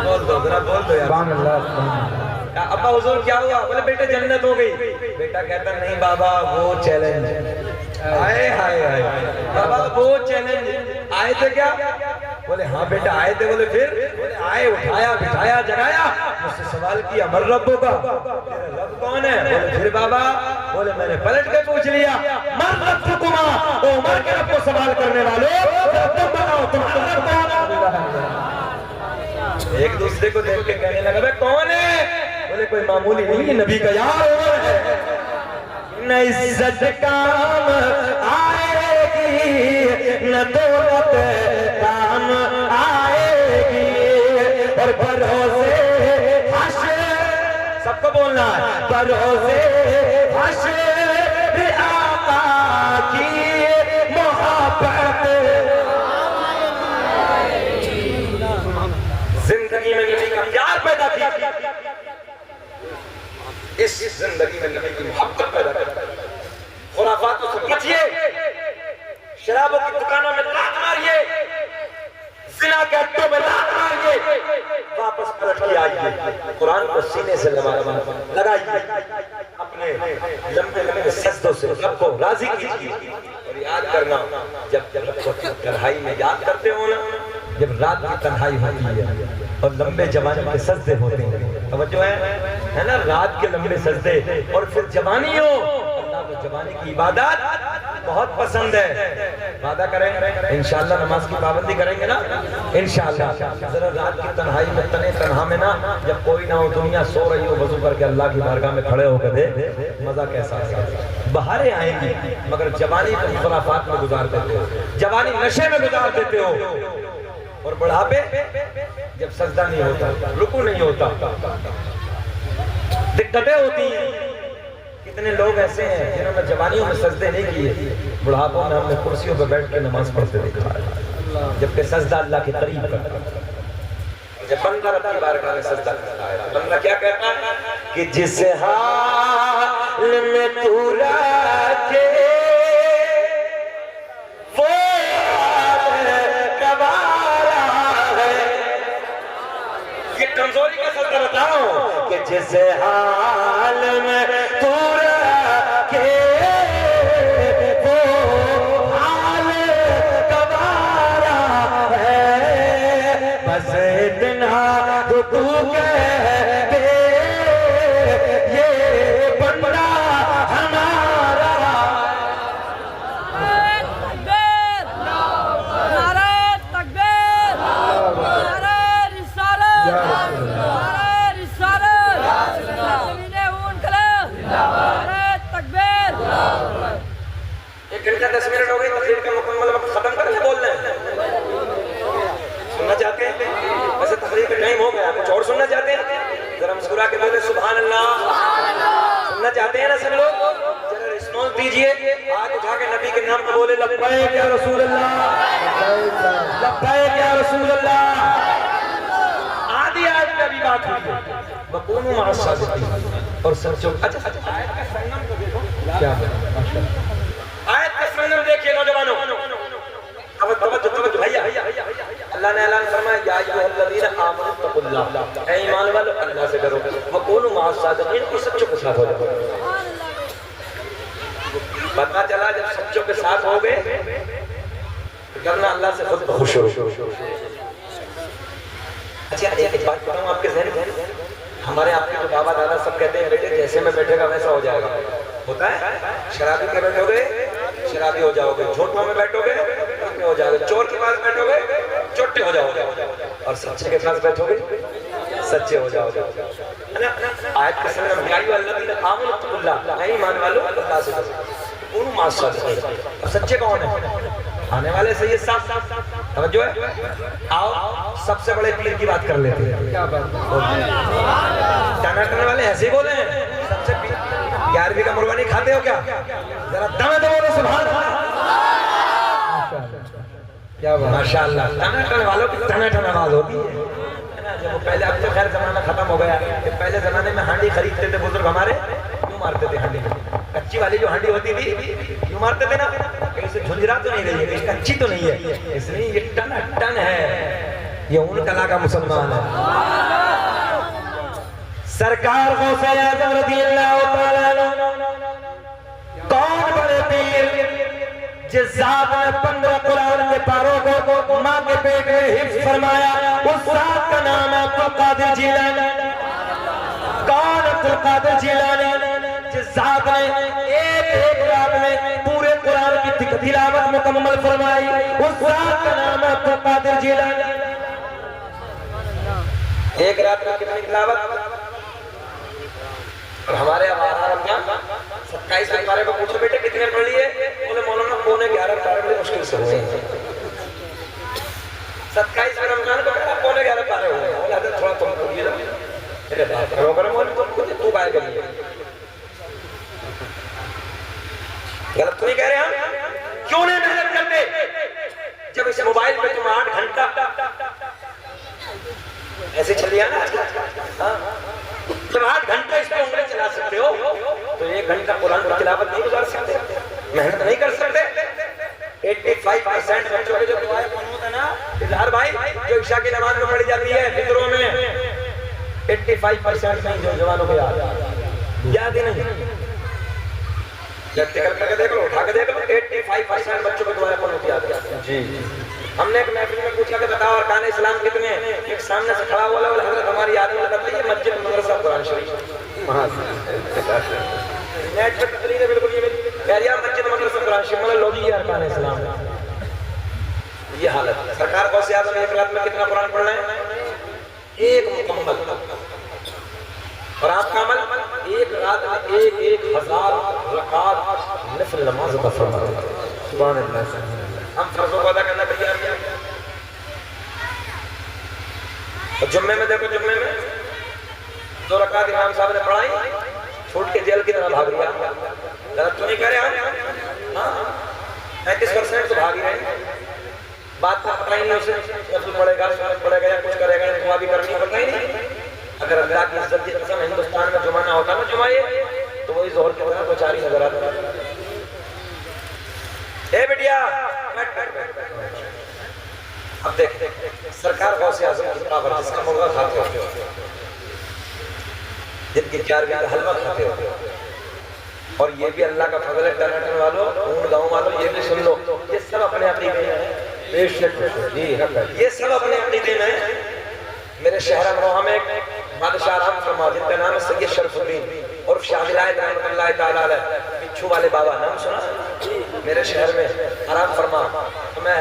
बोल दो जरा, बोल दो यार। अब्बा हुजूर क्या हुआ? बोले बेटे जन्नत हो गई। बेटा कहता नहीं बाबा वो चैलेंज। आए हाय हाय बाबा वो चैलेंज आए थे क्या? बोले हाँ बेटा आए थे। बोले फिर? बोले आए, उठाया, बिठाया, जगाया, मुझसे सवाल किया मर रब्बो का, तेरा रब कौन है? बोले फिर बाबा? बोले मैंने पलट के पूछ लिया मर रब्बुकुमा, उमर के रब को सवाल करने वालों तुम बताओ तुम्हारा रब कौन है? एक दूसरे को देख के कहने लगा बे कौन है? बोले कोई मामूली नहीं, नबी का यार उमर है। न इज्जत काम आएगी न दौलत काम आएगी, और भरोसे सबको बोलना है, भरोसे आका की मोहब्बत जिंदगी में नबी का प्यार पैदा किया, इस जिंदगी में नबी की मोहब्बत पैदा करता है। खुराफातों से बचिए, शराबों की दुकानों में लात मारिए, जिना के अड्डों में लात मारिए, वापस पलट के आइए, कुरान को सीने से लगाइए, अपने लंबे लंबे सजदों से रब को राजी कीजिए। और याद करना जब तन्हाई में याद करते हो ना, जब रात की तन्हाई होती है और लंबे जवानी के सजदे होते हैं, तवज्जो है ना, रात के लंबे सजदे और फिर जवानी हो, अल्लाह को जवानी की इबादत बहुत पसंद है। वादा करें इंशाअल्लाह नमाज की पाबंदी करेंगे ना इंशाअल्लाह। जरा रात की तन्हाई में तने तन्हा में ना, जब कोई ना हो, दुनिया सो रही हो, वजू करके अल्लाह की बारगाह में खड़े होकर दे, मजा कैसा है। बहारें आएंगी मगर जवानी को खुराफात में गुजार देते हो, जवानी नशे में गुजार देते हो, और बुढ़ापे जब सजदा नहीं होता, रुकू नहीं होता, दिक्कतें होती हैं। कितने लोग ऐसे हैं जिन्होंने जवानियों में सजदे नहीं किए, बुढ़ापों में हमने कुर्सियों पर बैठ के नमाज पढ़ते देखा है, जबकि सजदा अल्लाह के करीब करता है। जब बंदा अपनी बारगाह में सजदा करता है, बंदा क्या कहता है कि जिस हाल में तू रखे वो गवारा है। ये कमजोरी का सजदा बता रहा हूं कि जिस हाल में तू रखे वो हाल गवारा है, बस इतना तो तू कह दे ये बंदा हमारा। घंटा 10 मिनट हो गई, तकरीर का मुकम्मल वक्त खत्म करके बोल रहे हैं। सुनना चाहते हैं? वैसे तकरीर का टाइम हो गया, कुछ और सुनना चाहते हैं? जरा मुस्कुरा के बोले सुभान अल्लाह। सुनना चाहते हैं ना सब लोग? जरा रिस्पॉन्स दीजिए, हाथ उठा के नबी के नाम पे बोले लब्बैक या रसूल अल्लाह, लब्बैक या रसूल अल्लाह। आधी आयत में अभी बात हुई है, वकूनू मअस सादिकीन, और सच्चों। अच्छा आयत का संगम को देखो क्या है, माशाअल्लाह। आयत का संगम देखिए नौजवानों, तवज्जो भैया। अल्लाह ने ऐलान फरमाया या अय्युहल्लज़ीना आमनू तक़ुल्लाह, ऐ ईमान वालों अल्लाह से डरो, वकूनू मअस सादिकीन, और सच्चों के साथ हो जाओ। पता चला जब सच्चों के साथ हो गए तो करना अल्लाह से खुद खुश हो। अच्छा एक बात बताऊं आपके जहन में, हमारे आपके जो बाबा दादा सब कहते हैं बेटे जैसे में बैठेगा वैसा हो जाएगा, होता है? शराबी के बैठोगे शराबी हो जाओगे, झूठों में बैठोगे हो जाओगे, चोर के पास बैठोगे चोटे हो जाओगे, और सच्चे के पास बैठोगे सच्चे हो जाओगे। आयत के समय में नहीं मान वालों अल्लाह से उन माशा। अब सच्चे कौन है? आने वाले से ये साफ समझो है। आओ सबसे बड़े पीर की बात कर लेते हैं। क्या बात टाना करने वाले ऐसे ही बोले हैं सबसे पीर। 11वीं का मुर्गा नहीं खाते हो क्या? जरा दमे दो बोलो सुभान अल्लाह। क्या बात माशाअल्लाह। टाना करने वालों की टना टना आवाज होती है। जब वो पहले, अब तो खैर जमाना खत्म हो गया। पहले जमाने में हांडी खरीदते थे बुजुर्ग हमारे, यूं मारते थे हांडी, कच्ची वाली जो हांडी होती थी यूं मारते थे ना, इसे झुंझरा तो नहीं रही है, कच्ची तो नहीं है, इसलिए ये टन टन है, ये उन कला का मुसलमान है। सरकार गौसे आज़म रज़ियल्लाहु ताला कौन बड़े पीर जिस ज़ात ने 15 कुरान के पारों को माँ के पेट में हिफ्ज़ फरमाया, उस ज़ात का नाम है अब्दुल कादिर जिलानी। कौन अब्दुल कादिर जिलानी? जिस ज़ात ने एक रात में पूरे कुरान की तिलावत मुकम्मल फरमाई, उस ज़ात का नाम है अब्दुल कादिर जिलानी। एक रात में कितनी तिलावत? और हमारे 27 पारे को पूछो बेटे कितने पढ़ लिए? बोले मौलाना 11:15 पारे बड़े मुश्किल से हुए। 27 में रमजान को 11:15 पारे हुए। बोला थोड़ा तुम पढ़िए ना, मेरे बाप रे तू गाय कर लिए। गलत तो नहीं कह रहे हम? क्यों नहीं मेहनत करते? जब इस मोबाइल पे तुम 8 घंटा ऐसे चल दिया ना आजकल, जब 8 घंटा इस पे उंगली चला सकते हो तो 1 घंटा कुरान की तिलावत नहीं गुजार सकते? मेहनत नहीं कर सकते? 85% बच्चों के जो दुआएं कुनूत है ना इजहार भाई, जो इशा की नमाज में पढ़ी जाती है फिक्रों में, 85% नहीं जो जवानों को याद ही नहीं। करके देख लो, उठा के देख लो, 85% बच्चों को दुआएं कुनूत याद है। जी हमने एक महफिल में पूछा कि बताओ अरकान इस्लाम कितने हैं? एक सामने से खड़ा बोला हजरत हमारी याद में बताइए मस्जिद मदरसा कुरान शरीफ। नेट पे तकरीर है बिल्कुल, ये एरिया मस्जिद मदरसा कुरान शरीफ मतलब लोग ही अरकान इस्लाम। ये हालत सरकार गौसे आज़म एक रात में कितना कुरान पढ़ रहे हैं? एक मुकम्मल। और आपका अमल एक रात में 1000 रकात नफल नमाज अदा फरमाते हैं। सुभान अल्लाह। हम फर्जों को अदा करना तैयार हैं। और जुम्मे में देखो, जुम्मे में 2 रकात इमाम साहब ने पढ़ाई, छूट के जेल की तरह भाग गया। गलत तो नहीं कह रहे हम? 35% तो भाग ही रहे। बात तो पता ही नहीं उसे कब पड़ेगा, पड़ेगा या कुछ करेगा, दुआ भी करनी पता ही नहीं। अगर अल्लाह की इज्जत की कसम हिंदुस्तान में जुमा ना होता ना जुमाए तो वही जोहर के वक्त बेचारी नजर आता। ए बिटिया अब देख सरकार गौसे आज़म की पावर, जिसका मुर्गा खाते हो, जिनकी 11वीं का हलवा खाते हो, और ये भी अल्लाह का फजल है। टनाटन वालों, ऊन गाँव वालों, ये भी सुन लो, ये सब अपने अकीदे में है। ये सब अपने अकीदे में है। मेरे शहर अमरोहा में एक बादशाह आराम फरमा जिनका नाम है सैयद शरफुद्दीन और शामिलायत रहमतुल्लाह ताला अलैह, बिच्छू वाले बाबा, नाम सुना? मेरे शहर में आराम फरमा। तो मैं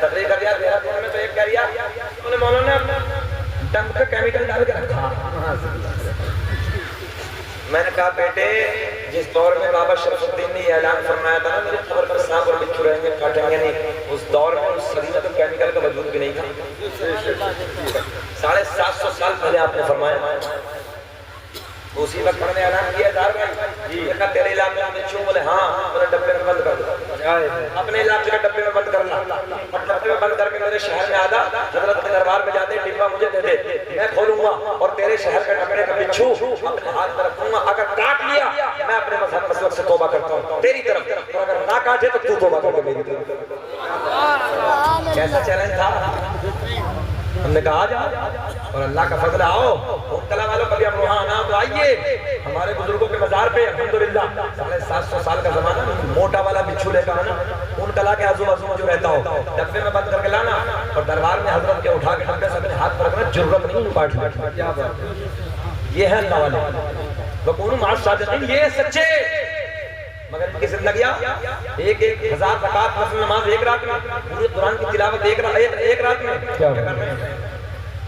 तकरीर कर दिया देहरादून में, तो एक कह रिया बोले मौलाना टंग पे केमिकल डाल के रखा। मैंने कहा बेटे जिस दौर में बाबा शरफुद्दीन ने ऐलान फरमाया था ना मेरी खबर पर सांप और बिच्छू रहेंगे काटेंगे नहीं, उस दौर में उस सदी में तो केमिकल का वजूद भी नहीं था। 750 साल पहले आपने फरमाया। उसी वक्त मैंने ऐलान किया दार भाई देखा तेरे इलाके में बिच्छू? बोले हाँ। बोले डब्बे में बंद कर दो, अपने इलाके के डब्बे में बंद करना। और डब्बे में बंद करके मेरे शहर में आधा हजरत के दरबार में जाते डिब्बा मुझे दे दे, मैं खोलूंगा और तेरे शहर के डब्बे का बिच्छू अपने हाथ में रखूंगा। अगर काट लिया मैं अपने मसलक से तौबा करता हूँ तेरी तरफ, और अगर ना काटे तो तू तौबा करके मेरी तरफ। कैसा चैलेंज था? हमने कहा आ जा और अल्लाह का फजल आओ। कला वालों कभी अमरोहा आना तो आइए हमारे बुजुर्गों के मजार पे अल्हम्दुलिल्लाह 750 साल का जमाना, मोटा वाला बिच्छू लेकर आना, उनका ला के आजू बाजू जो रहता हो डब्बे में बंद करके लाना और दरबार में हजरत के उठा के डब्बे से अपने हाथ पर रखना, जरूरत नहीं पाठ में। क्या बात, ये है अल्लाह वाले बकून माश सादिकीन, ये सच्चे। मगर इनकी जिंदगियां एक 1000 रकात नफल नमाज एक रात में, पूरे कुरान की तिलावत एक रात में, क्या कर रहे हैं?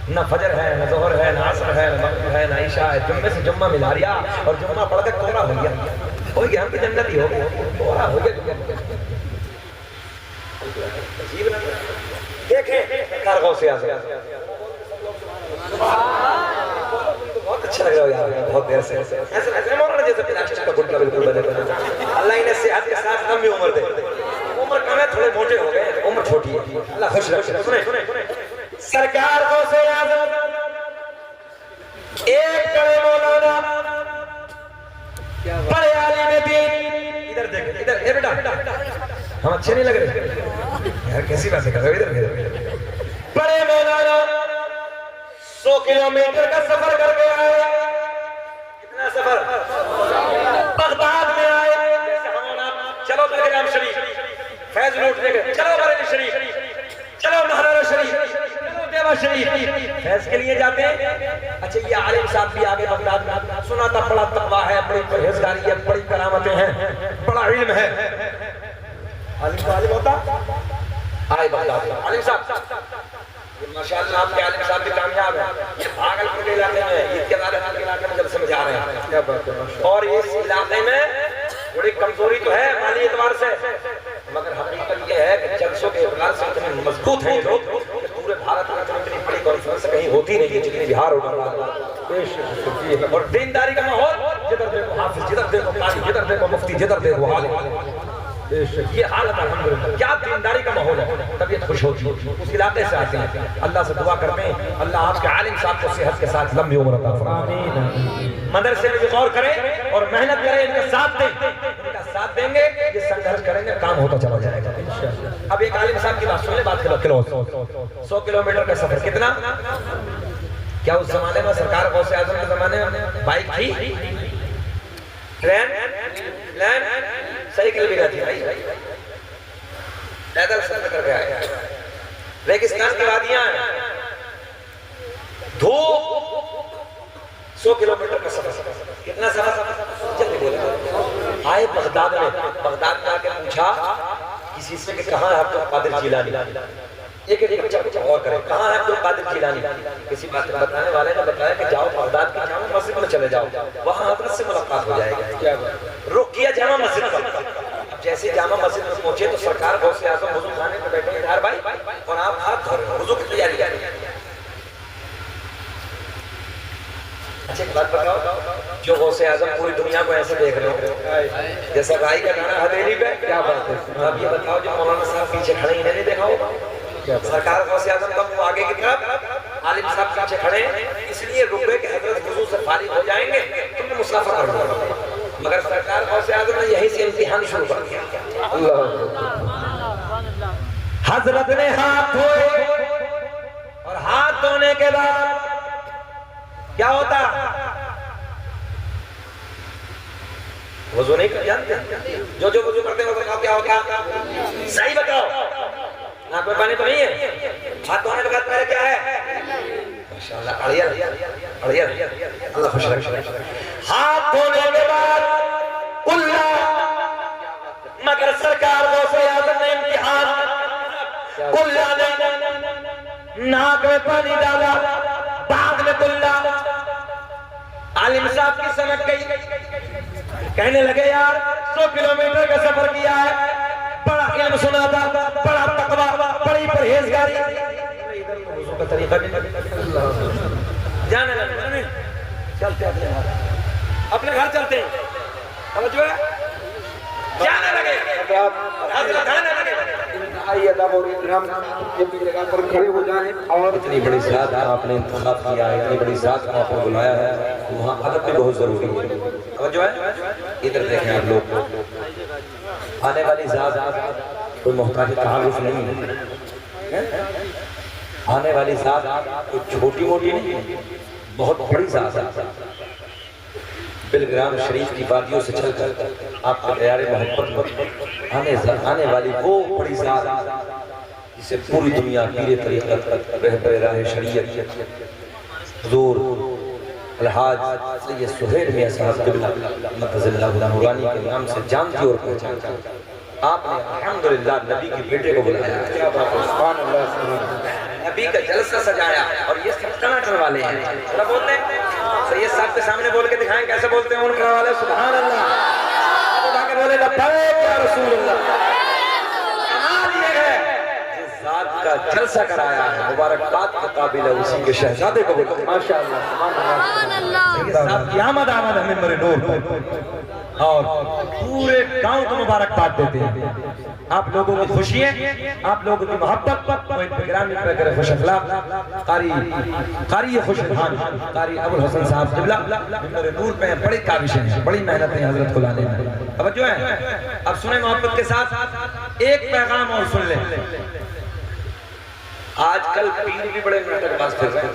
न फजर है, न जोहर है, न असर है, न मगरिब है, न ईशा है, जुम्मे से जुम्मा मिला लिया और जुम्मा पढ़ के कोरा हो गया, हो गया, हम तो जन्नती हो गए, कोरा हो गया। देखें कारगों से बहुत अच्छा लग रहा है यार, बहुत देर से ऐसे मौलाना जैसे प्लास्टिक का गुटका बिल्कुल बने बने। अल्लाह इन्हें सेहत के साथ लंबी उम्र दे। उम्र कम है, थोड़े मोटे हो गए, उम्र छोटी है, अल्लाह खुश रखे। सुने सरकार को से एक बड़े मौलाना बड़े आलिम दीन, इधर देख, इधर ए बेटा, हम अच्छे नहीं लग रहे यार, कैसी बातें कर रहे हो? इधर बड़े मौलाना 100 किलोमीटर का सफर करके आए। कितना सफर? बगदाद में आए। चलो बलराम शरीफ, फैज लूटने गए, चलो बरेली शरीफ, चलो महाराणा शरीफ, चलो देवा शरीफ, फैज के लिए जाते हैं। अच्छा, ये आलिम साहब भी आगे बगदाद में, सुना था बड़ा तकवा है, बड़ी परहेजगारी है, बड़ी करामतें हैं, बड़ा इल्म है। आलिम तो आलिम होता, आए बगदाद आलिम साहब, माशाअल्लाह आपके आलिम साहब भी कामयाब है। ये भागलपुर के इलाके में, ईद के इलाके में जब समझ आ रहे हैं, क्या बात है। और इस इलाके में थोड़ी कमजोरी तो है माली एतबार से, मगर हकीकत ये है कि जलसों के इतबार से इतने मजबूत हैं लोग कि पूरे भारत में इतनी बड़ी कॉन्फ्रेंस कहीं होती नहीं है जितनी बिहार होगा। और दीनदारी का माहौल, जिधर देखो हाफिज, जिधर देखो कारी, जिधर देखो मुफ्ती, जिधर देखो आलिम, ये हालत अल्हम्दुलिल्लाह, क्या दीनदारी का माहौल है, तबीयत खुश होती है। उस इलाके से आते हैं, अल्लाह से दुआ करते हैं अल्लाह आपके आलिम साहब को सेहत के साथ लंबी उम्र अता फरमाए। मदरसे में भी गौर करें और मेहनत करें, इनका साथ दें, इनका साथ देंगे, ये संघर्ष करेंगे, काम होता चला जाएगा इंशाअल्लाह। अब एक आलिम साहब की बात सुनिए, बात करो 100 किलोमीटर का सफर कितना? क्या उस जमाने में सरकार गौसे आजम के जमाने में बाइक थी, ट्रेन, प्लेन, साइकिल भी रहती भाई, पैदल सफर करके आए। रेगिस्तान की वादियां, धूप, 100 किलोमीटर का सफर, कितना सफर? जल्दी बोले। आए बगदाद में, बगदाद में आके पूछा किसी से कि कहाँ है अब्दुल कादिर जिलानी? एक बच्चा और करे, कहाँ है अब्दुल कादिर जिलानी? किसी बात बताने वाले ने बताया कि जाओ बगदाद की जामा मस्जिद में चले जाओ, वहाँ हजरत से मुलाकात हो जाएगी। क्या रुक किया जामा मस्जिद का। जैसे जामा मस्जिद में पहुंचे तो सरकार गौसे आजम वुजू खाने पे बैठे इधर भाई, और आप हाथ धो रहे हो, वुजू की तैयारी कर रहे हैं। अच्छा एक बात बताओ, जो गौसे आजम पूरी दुनिया को ऐसे देख रहे हो जैसे राई का गाना हथेली पे, क्या बात है। अब ये बताओ जो मौलाना साहब पीछे खड़े, इन्हें नहीं देखा होगा? सरकार गौसे आजम कब वो आगे की तरफ, आलिम साहब पीछे खड़े, इसलिए रुके कि हजरत वुजू से फारिग हो जाएंगे, तुमने मुसाफा कर लो। मगर सरकार गौसे आजम ने यही से इम्तिहान शुरू कर दिया। हजरत ने हाथ धोए और हाथ धोने के बाद क्या होता? वुजू नहीं कर जानते? जो वुजू करते हो बताओ क्या होता? सही बताओ, नाक में पानी तो नहीं है? हाथ धोने के बाद पहले क्या है? माशाअल्लाह, अल्लाह खुश रखे। हाथ धोने के बाद कुल्ला, मगर सरकार गौसे आजम ने इम्तिहान, कुल्ला ने नाक में पानी डाला, बाद में कुल्ला। आलिम साहब की समझ गई, कहने लगे यार 100 किलोमीटर का सफर किया है, बड़ा इल्म सुना था, बड़ा तकवा, बड़ी परहेजगारी, का तरीका जाने लगे, चलते अपने घर चलते हैं, समझो जाने लगे, जाने लगे। खड़े हो जाए। और इतनी बड़ी साथ आपने इंतखाब किया है, इतनी बड़ी साथ आपने बुलाया है, वहाँ अदब भी बहुत जरूरी है। समझो है, इधर देखें आप लोग, आने वाली जात कोई मोहताज ताल्लुक नहीं है, आने वाली जात कोई छोटी मोटी नहीं, बहुत बड़ी जात है। बिलग्राम शरीफ की वादियों से चलकर आपके प्यारे मोहब्बत में आने वाली वो बड़ी ज़ात जिसे पूरी दुनिया पीरे तरीक़त रहबर राह शरीयत हुज़ूर अलहाज सैयद सुहेल मियां साहब क़िबला मदज़िल्लाहु नूरानी के नाम से जानती और पहचानती आपने अल्हम्दुलिल्लाह नबी के बेटे को बुलाया, सुभान अल्लाह, नबी का जलसा सजाया। और ये सब टनाटन वाले हैं, क्या बोलते हैं? सैयद साहब के सामने बोल के दिखाएं कैसे बोलते हैं उनके वाले, सुभान अल्लाह। अब उठा के बोले लब्बैक या रसूल अल्लाह। कमाल ये है जिस ज़ात का जलसा कराया है, मुबारकबाद के काबिल है उसी के शहजादे को बोलते हैं, माशाअल्लाह, सुभान अल्लाह। सैयद साहब की आमद हमें मेरे नूर और पूरे गांव को मुबारकबाद देते हैं। आप लोगों की खुशी है, आप लोगों की मोहब्बत, खुश अखलाक कारी खुशहाल कारी अबुल हसन साहब क़िबला मेरे नूर पे बड़ी काबिशें हैं, बड़ी मेहनत है हजरत को लाने में। तवज्जो है, अब सुने मोहब्बत के साथ एक पैगाम और सुन लें। आजकल पीर भी बड़े नाटकबाज फिर रहे हैं।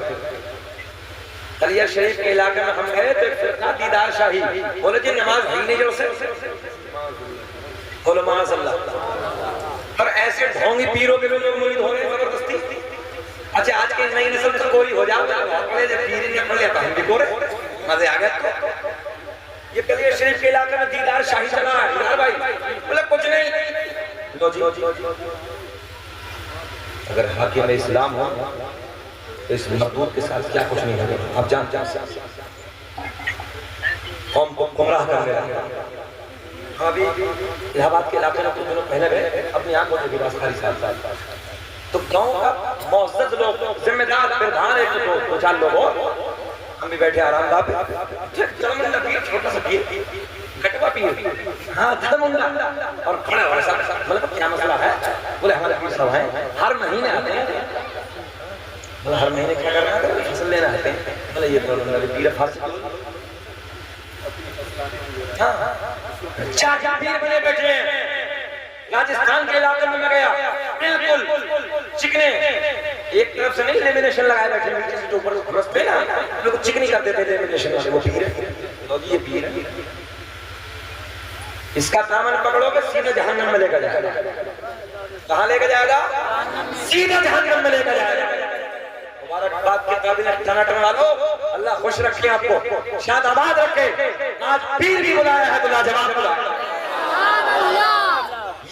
कलिया शरीफ के इलाके में हम गए थे, फिरका दीदार शाही बोले जी नमाज है नहीं जो से बोलो माशाअल्लाह। और ऐसे ढोंगी पीरों के भी लोग मुरीद हो रहे हैं जबरदस्ती। अच्छा आज की नई नस्ल तो कोई हो जाओ पहले जब पीर नहीं पढ़ लेता हम भी कोरे मजे आ गए। ये कलिया शरीफ के इलाके में दीदार शाही चला है यार भाई, बोले कुछ नहीं लो जी। अगर हाकिम इस्लाम हो तो इस मखलूक के साथ क्या कुछ नहीं होगा। आप जानते हैं कौम को गुमराह कर रहे हैं। हम अभी इलाहाबाद के इलाके में कुछ दिनों पहले गए, अपनी आंखों से गिरा खाली साथ तो गांव का मौजूद लोग जिम्मेदार प्रधान एक दो चार लोग हम भी बैठे आरामदाह पे, छोटा सा पीर कटवा पीर, हाँ धर्मुंडा और खड़े हो मतलब क्या मसला है? बोले हमारे पीर साहब हैं, हर महीने आते हैं। हर महीने क्या करना है? फसल लेना आते हैं। बोले ये तो पीर फंस चार पीर बने बैठे हैं। राजस्थान के इलाके में मैं गया, बिल्कुल चिकने एक तरफ से नहीं लेमिनेशन लगाए बैठे, नीचे से जो ऊपर घुसते ना लोग चिकनी कर देते लेमिनेशन वाले, वो पीर है। ये पीर है, इसका दामन पकड़ोगे सीधे जहन्नम में लेकर जाएगा। कहाँ लेकर जाएगा? सीधे जहन्नम में लेकर जाएगा। मुबारकबाद के काबिल टनाटन वालों, अल्लाह खुश रखे आपको, शाद आबाद रखे। आज पीर भी बुलाया है तो लाजवाब बुलाया।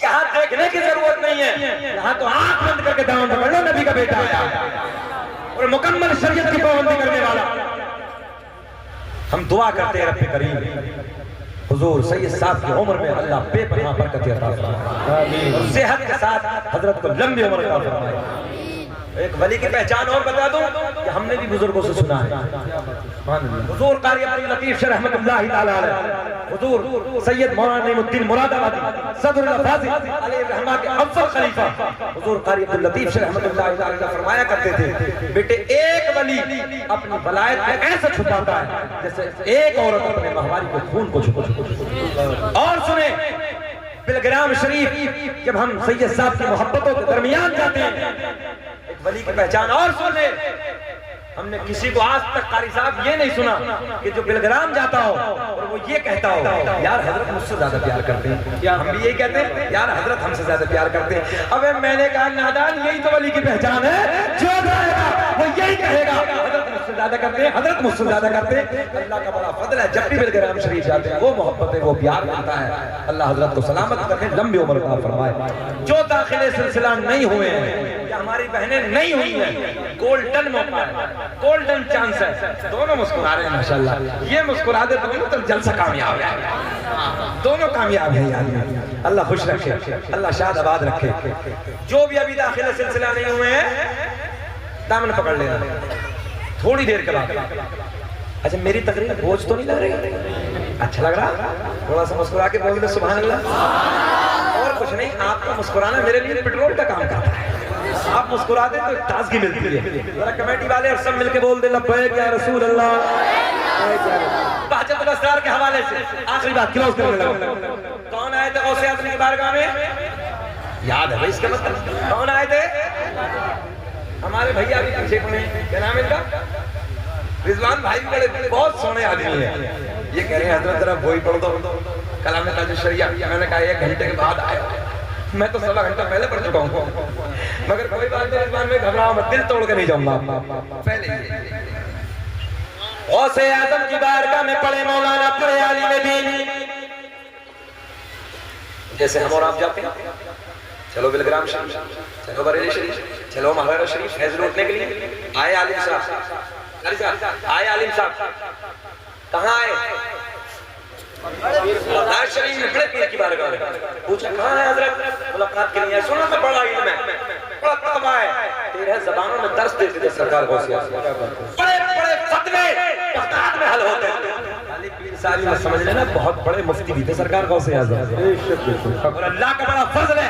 यहाँ देखने की जरूरत नहीं है, यहाँ तो आंख बंद करके दामन पकड़ लो, नबी का बेटा आया और मुकम्मल शरीयत की पाबंदी करने वाला। हम दुआ करते हैं रब्बे करीम हुजूर सैयद साहब की उम्र में अल्लाह बेपनाह बरकत अता फरमाए और सेहत के साथ हजरत को लंबी उम्र अता फरमाए। एक वली की पहचान और बता दूं कि हमने भी बुजुर्गों से सुना है। हुजूर कारी अब्दुल लतीफ शाह रहमतुल्लाहि तआला अलैह, हुजूर सैयद मौलाना नईमुद्दीन मुरादाबादी सदरुल फाज़िल अलैहि रहमा के अफजल खलीफा हुजूर कारी अब्दुल लतीफ शाह रहमतुल्लाहि तआला अलैह फरमाया करते थे, बेटे एक वली अपनी वलायत में ऐसे छुपाता है जैसे एक औरत अपने महवारी के खून को छुपाती। और सुने बिलग्राम शरीफ जब हम सैयद साहब की मोहब्बतों के दरमियान जाते हैं, एक वली की पहचान और सुन ले। हमने किसी को आज तक कारी साहब ये नहीं सुना कि जो बिलग्राम जाता हो और वो ये कहता हो यार हजरत मुझसे ज्यादा प्यार करते हैं, या हम भी यही कहते हैं यार हजरत हमसे ज्यादा प्यार करते हैं। अबे मैंने कहा नादान, यही तो वली की पहचान है, जो जाएगा वो यही कहेगा हजरत मुझसे ज्यादा करते हैं, हजरत मुझसे ज्यादा करते हैं। अल्लाह का बड़ा फजल है, जब भी बिलग्राम शरीफ जाते हैं वो मोहब्बत है, वो प्यार मिलता है। अल्लाह हजरत को सलामत रखे, लंबी उम्र अता फरमाए। जो दाखिले सिलसिला नहीं हुए हैं या हमारी बहनें नहीं हुई हैं, गोल्डन मौका है, गोल्डन चांस है। दोनों मुस्कुरा रहे हैं माशाल्लाह, ये मुस्कुरा दे तो जलसा कामयाब है, दोनों कामयाब है यार। अल्लाह खुश रखे, अल्लाह शाद आबाद रखे। जो भी अभी दाखिले सिलसिला नहीं हुए हैं दामन पकड़ लेना थोड़ी देर के बाद। अच्छा मेरी तकरीर बोझ तो नहीं लग रही? अच्छा लग रहा? थोड़ा सा मुस्कुरा के बोल दे सुभान अल्लाह। और कुछ नहीं, आपका मुस्कुराना मेरे लिए पेट्रोल का काम करता है। आप मुस्कुराते तो ताजगी मिलती है। जरा कमेटी वाले और सब मिलके बोल दे लब्बैक या रसूल अल्लाह। बहजतुल असरार के हवाले से आखिरी बात क्लोज करने लगा। कौन आए थे गौसे आज़म की बारगाह में? याद है भाई इसका मतलब? कौन आए थे? हमारे भैया भी पीछे, क्या नाम है इनका? रिजवान भाई बड़े बहुत सोने आदमी है। ये कह रहे हैं हजरत जरा वही पढ़ दो कलाम ताजुल शरिया। मैंने कहा 1 घंटे के बाद आया, मैं तो 1.25 घंटा पहले पढ़ चुका हूँ, मगर कोई बात नहीं, इस बार में घबराओ मत, दिल तोड़ के नहीं जाऊंगा पहले। गौसे आजम की बारगाह में पढ़े मौलाना, पढ़े आलिम दीन, जैसे हम और आप जाते हैं, चलो बिलग्राम शरीफ, चलो बरेली शरीफ, चलो महाराजा शरीफ फैज लूटने के लिए आए आलिम साहब, आए आलिम साहब, कहाँ आए? शरीफ में बड़े पीर की बारगाह में पूछा कहाँ है हजरत? मुलाकात के लिए सुनो मैं बड़ा इल्म है, बड़ा तकवा है, 13 ज़बानों में दर्स देते थे सरकार को, बड़े बड़े फतवे बगदाद में हल होते हैं। सारी में समझ लेना बहुत बड़े मुफ्ती भी थे सरकार को से आज़म, और अल्लाह का बड़ा फजल है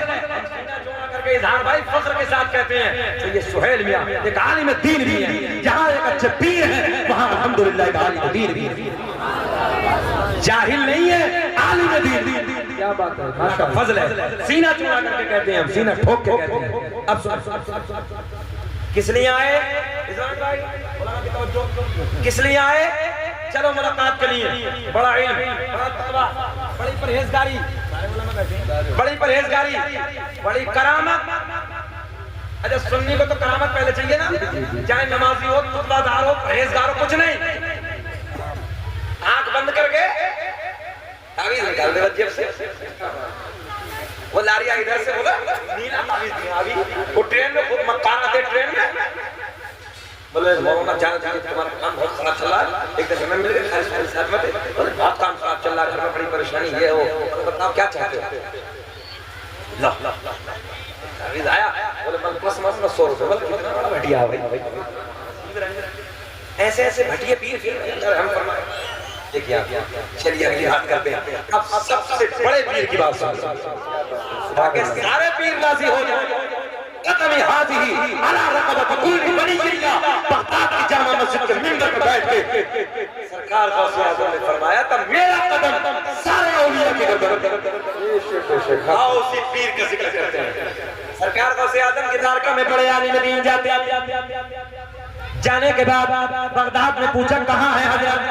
करके इजहार भाई फख्र के साथ कहते हैं। तो ये सुहेल मियां एक आलिम दीन भी है, जहाँ एक अच्छे पीर है वहाँ अल्हम्दुलिल्लाह एक आलिम दीन भी है, जाहिल नहीं है, आलिम दीन। क्या बात है, माशा अल्लाह, फजल है। सीना चुरा करके कहते हैं हम, सीना ठोक के कहते हैं। अब किस लिए आए इजहार भाई, किस लिए आए? चलो मुलाकात के लिए, बड़ा इल्म, बड़ा तकवा, बड़ी परहेजगारी, बड़ी परहेजगारी, बड़ी करामत। अच्छा सुन्नी को तो करामत पहले चाहिए ना, चाहे नमाजी हो, खुतबादार हो, परहेजगार हो, कुछ नहीं, आंख बंद करके तावीज़ निकाल दे जेब से, वो लारिया इधर से बोला नीला तावीज़ दिया अभी, वो ट्रेन में खुद मक्कान आते ट्रेन में, बोले मौलाना जान तुम्हारा काम बहुत खराब चल रहा है, एक दिन में मिल गए साथ में, बोले बहुत काम खराब चल रहा है, घर में बड़ी परेशानी है, वो बताओ क्या चाहते हो? लो तावीज़ आया, बोले बस 100 रुपए, बोले कितना बड़ा भटिया भाई, ऐसे ऐसे भटिया पीर हम फरमाए। देखिए चलिए अगली बात करते हैं। अब सबसे बड़े पीर की बात सुनिए, ताकि सारे पीर राजी हो जाएं। कदम हाज़िही अला रक़बत कुल्ल वलिय्यिल्लाह, बगदाद की जामा मस्जिद के मिंबर पर बैठ के सरकार गौसे आज़म ने फरमाया था मेरा कदम सारे औलिया की गर्दन। आओ उसी पीर का जिक्र करते हैं। सरकार गौसे आज़म की बारगाह में बड़े आलिम दीन जाते हैं। जाने के बाद बगदाद में पूछा कहाँ है हजरत?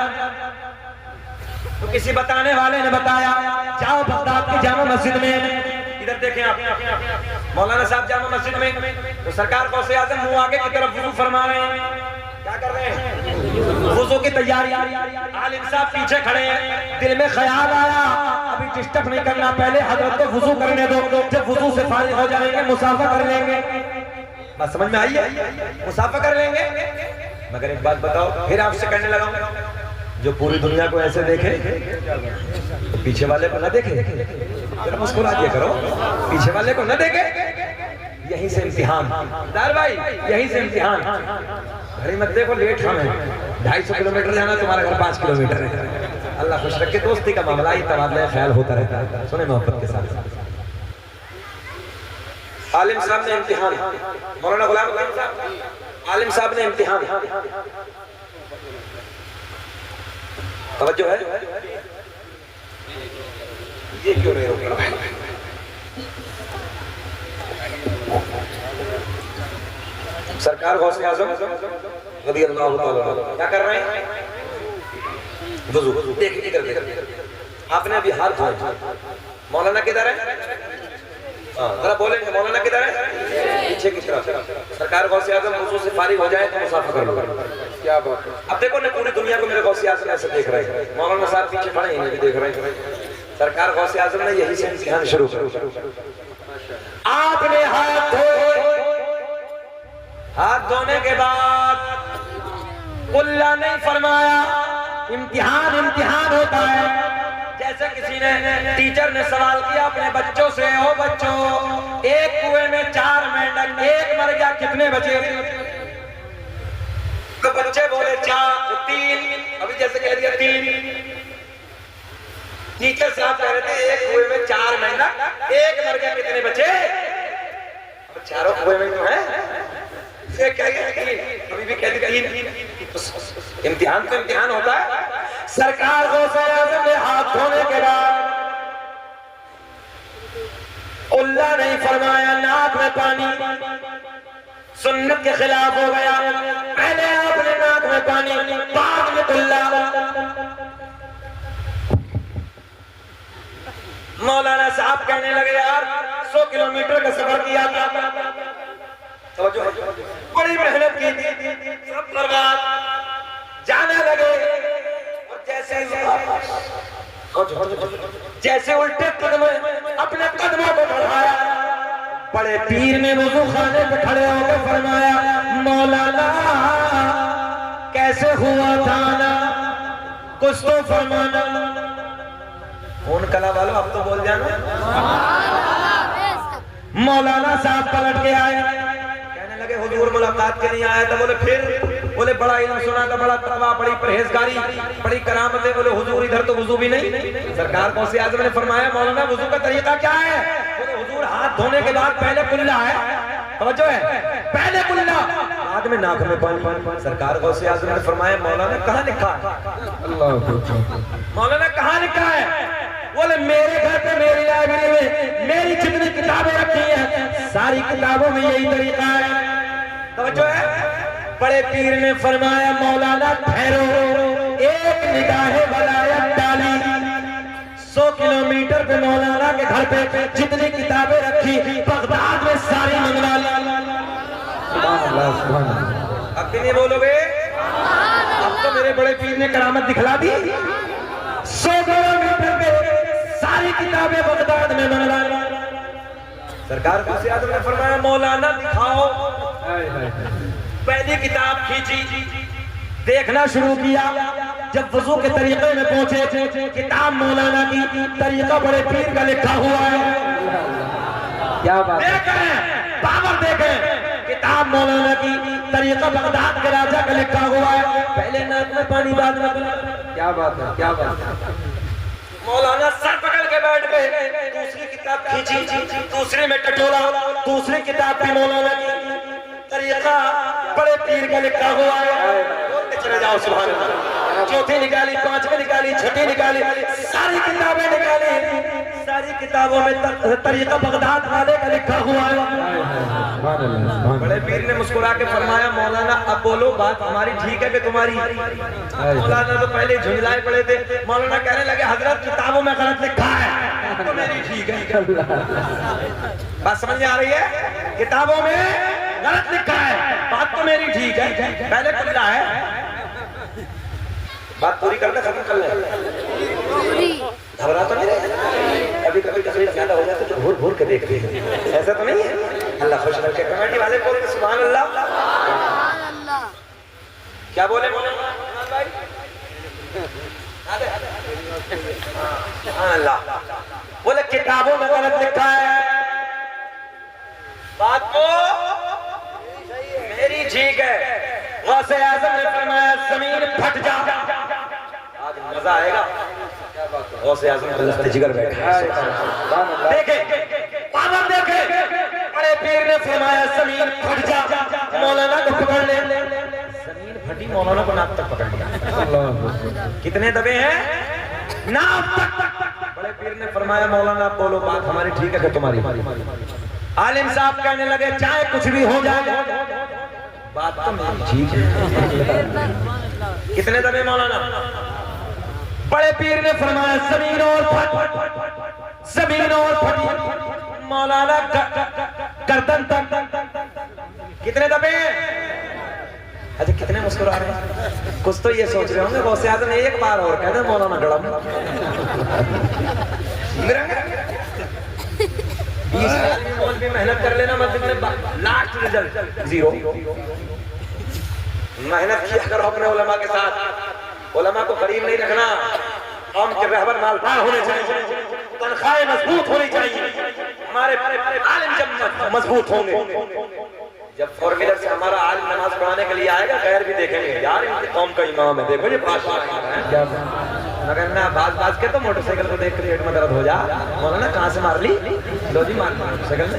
तो किसी बताने वाले ने बताया जाओ बगदाद की जामा मस्जिद में। इधर देखें आप, मौलाना साहब जामा मस्जिद में, तो सरकार गौसे आज़म मुंह आगे की तरफ वुज़ू फरमा रहे हैं। क्या कर रहे हैं? वुज़ू की तैयारी। आलिम साहब पीछे खड़े हैं। दिल में ख्याल आया अभी डिस्टर्ब नहीं करना, पहले हजरत को वुज़ू करने दो, जब वुज़ू से फारिग हो जाएंगे मुसाफा कर लेंगे। बात समझ में आई है? मुसाफा कर लेंगे। मगर एक बात बताओ, फिर आपसे कहने लगा जो पूरी दुनिया को ऐसे देखे तो पीछे वाले को न देखे, जरा मुस्कुरा दिया करो, पीछे वाले को न देखे। यहीं से इम्तिहान दार भाई, यहीं से इम्तिहान। घड़ी मत देखो, लेट हमें 250 किलोमीटर जाना, तुम्हारा घर 5 किलोमीटर है। अल्लाह खुश रखे, दोस्ती का मामला ही तबादला ख्याल होता रहता है। सुने मोहब्बत के साथ। आलिम साहब ने इम्तिहान, मौलाना गुलाम साहब, आलिम साहब ने इम्तिहान, तवज्जो है, ये क्यों नहीं रोक रहा? सरकार गौसे आज़म रज़ी अल्लाह ताला क्या कर रहे हैं? वुज़ू। देखिए इधर आपने अभी हाथ धोए, मौलाना किधर है? जरा बोलेंगे मौलाना किधर है? पीछे की तरफ। सरकार गौसे आज़म वुज़ू से फारिग हो जाए तो मुसाफा कर लो। क्या बात है। अब देखो ना पूरी दुनिया को मेरे गौसे आज़म ऐसे देख रहे हैं, मौलाना साहब पीछे खड़े हैं, भी देख रहे हैं। सरकार गौसे आज़म ने यही से इम्तिहान शुरू किया। आपने हाथ धोने के बाद कुल्ला नहीं फरमाया, इम्तिहान इम्तिहान होता है। जैसे किसी ने टीचर ने सवाल किया अपने बच्चों से, ओ बच्चों एक कुएं में 4 मेंढक, एक मर गया, कितने बचे? तो बच्चे बोले 4, 3, अभी जैसे कह दिया 3। टीचर साहब कह रहे थे एक कुएं में 4 मेंढक, एक मर गया, कितने बचे? चारों कुएं में तो है, कह गया 3, अभी भी कह दिया 3। इम्तिहान तो इम्तिहान होता है। सरकार गौसे आज़म ने हाथ धोने के बाद उल्ला नहीं फरमाया, नाक में पानी सुन्नत के खिलाफ हो गया। पहले आपने नाक में पानी, बाद में उल्ला। मौलाना साहब कहने लगे यार 100 किलोमीटर का सफर किया था, बड़ी मेहनत की थी, सब बर्बाद, जाने लगे और जैसे उल्टे कदम अपने कदमों को बढ़ाया, बड़े पीर ने वुजू खाने पे खड़े होकर फरमाया मौलाना कैसे हुआ था ना, कुछ तो फरमाना। फोन कला वालों अब तो बोल जाना। मौलाना साहब पलट के आए, कहने लगे हुजूर मुलाकात के नहीं आया था। बोले फिर? बोले बड़ा इल्म सुना था, बड़ा तवा, बड़ी परहेजगारी, बड़ी करामतें। बोले हुजूर इधर तो वुजू भी नहीं। सरकार गौसे आज़म ने फरमाया मौलाना वुजू का तरीका क्या है? बोले हुजूर हाथ धोने के बाद पहले कुल्ला है, समझो है, पहले कुल्ला बाद में नाक में पानी। सरकार गौसे आज़म ने फरमाया मौलाना कहाँ लिखा है? मौलाना कहाँ लिखा है? बोले मेरे घर पे मेरी लाइब्रेरी में मेरी जितनी किताबें रखी हैं सारी किताबों में यही तरीका है। तवज्जो है? बड़े पीर ने फरमाया मौलाना ठहरो, एक निगाहे वलायत डाली। 100 किलोमीटर पे मौलाना के घर पे जितनी किताबें रखी बगदाद में सारी मंगवा ली। अब भी नहीं बोलोगे? अब तो मेरे बड़े पीर ने करामत दिखला दी। 100 किलोमीटर पे सारी किताबें बगदाद में मंगवा ली। सरकार को आज़म ने फरमाया मौलाना दिखाओ। पहली किताब खींची, देखना शुरू किया। जब वुजू के तरीके में पहुंचे, किताब मौलाना की तरीका बड़े पीर का लिखा हुआ है। क्या बात देखें, पावर देखें, किताब मौलाना की तरीका बगदाद के राजा का लिखा हुआ है। पहले नाक में पानी बाद में। क्या बात है, क्या बात है। मौलाना सर पकड़ के बैठ गए, दूसरी किताब खींची, दूसरी में टटोला, दूसरी किताब भी मौलाना की तरीका बड़े पीर का लिखा हुआ है। चले जाओ सुभान अल्लाह। चौथी निकाली, पांचवी निकाली, छठी निकाली, सारी किताबें निकाली। सारी किताबों में तरीका बगदाद वाले का लिखा हुआ है। बड़े पीर ने मुस्कुरा के फरमाया मौलाना अब बोलो बात हमारी ठीक है कि तुम्हारी? मौलाना तो पहले झुंझलाए पड़े थे। मौलाना कहने लगे हजरत किताबों में गलत लिखा है तो मेरी ठीक है। बात समझ में आ रही है? किताबों में गलत लिखा है, बात तो मेरी ठीक है, पहले खुला है। बात पूरी करना, खत्म कर ले। घबरा तो नहीं रहे? कभी कभी तकलीफ ज्यादा हो जाती तो घूर घूर के देखते हैं, ऐसा तो नहीं है? अल्लाह खुश रखे। कमेटी वाले बोल के सुभान अल्लाह। क्या बोले अल्लाह? बोले किताबों में गलत लिखा है, बात को मेरी ठीक है। गौसे आज़म ने फरमाया जमीन फट जा, आज मजा आएगा। गौसे आज़म का लफ्ज़ जिगर बैठा। देखे पावर देखे, बड़े पीर ने फरमाया जमीन फट जा, मौलाना को पकड़ ले। जमीन फटी, मौलाना को नाक तक पकड़ लिया। कितने दबे हैं? नाक तक। बड़े पीर ने फरमाया मौलाना बोलो बात हमारी ठीक है कि तुम्हारी? आलिम साहब कहने लगे चाहे कुछ भी हो जाए बात तो मेरी ठीक है। कितने दबे मौलाना? बड़े पीर ने फरमाया जमीन और फट, जमीन और फटी, मौलाना गर्दन तक। कितने दबे? अच्छा कितने मुस्कुरा रहे हैं? कुछ तो ये सोच रहे होंगे गौसे आज़म ने एक बार और कहते मौलाना गड़म। 20 आदमी मौल भी मेहनत कर लेना मस्जिद में, लास्ट रिजल्ट 0। मेहनत किया करो अपने उलमा के साथ, उलमा को करीब नहीं रखना। कौम के रहबर मालदार होने चाहिए, तनख्वाहें मजबूत होनी चाहिए। हमारे आलिम जब मजबूत होंगे, जब 4 व्हीलर से हमारा आलिम नमाज पढ़ाने के लिए आएगा गैर भी देखेंगे यार इनकी कौम का इमाम है, देखो ये बादशाह है। मगर ना बाज के तो मोटरसाइकिल को देख के पेट में दर्द हो जा। मौलाना कहाँ से मार ली? लो जी मार मोटरसाइकिल में।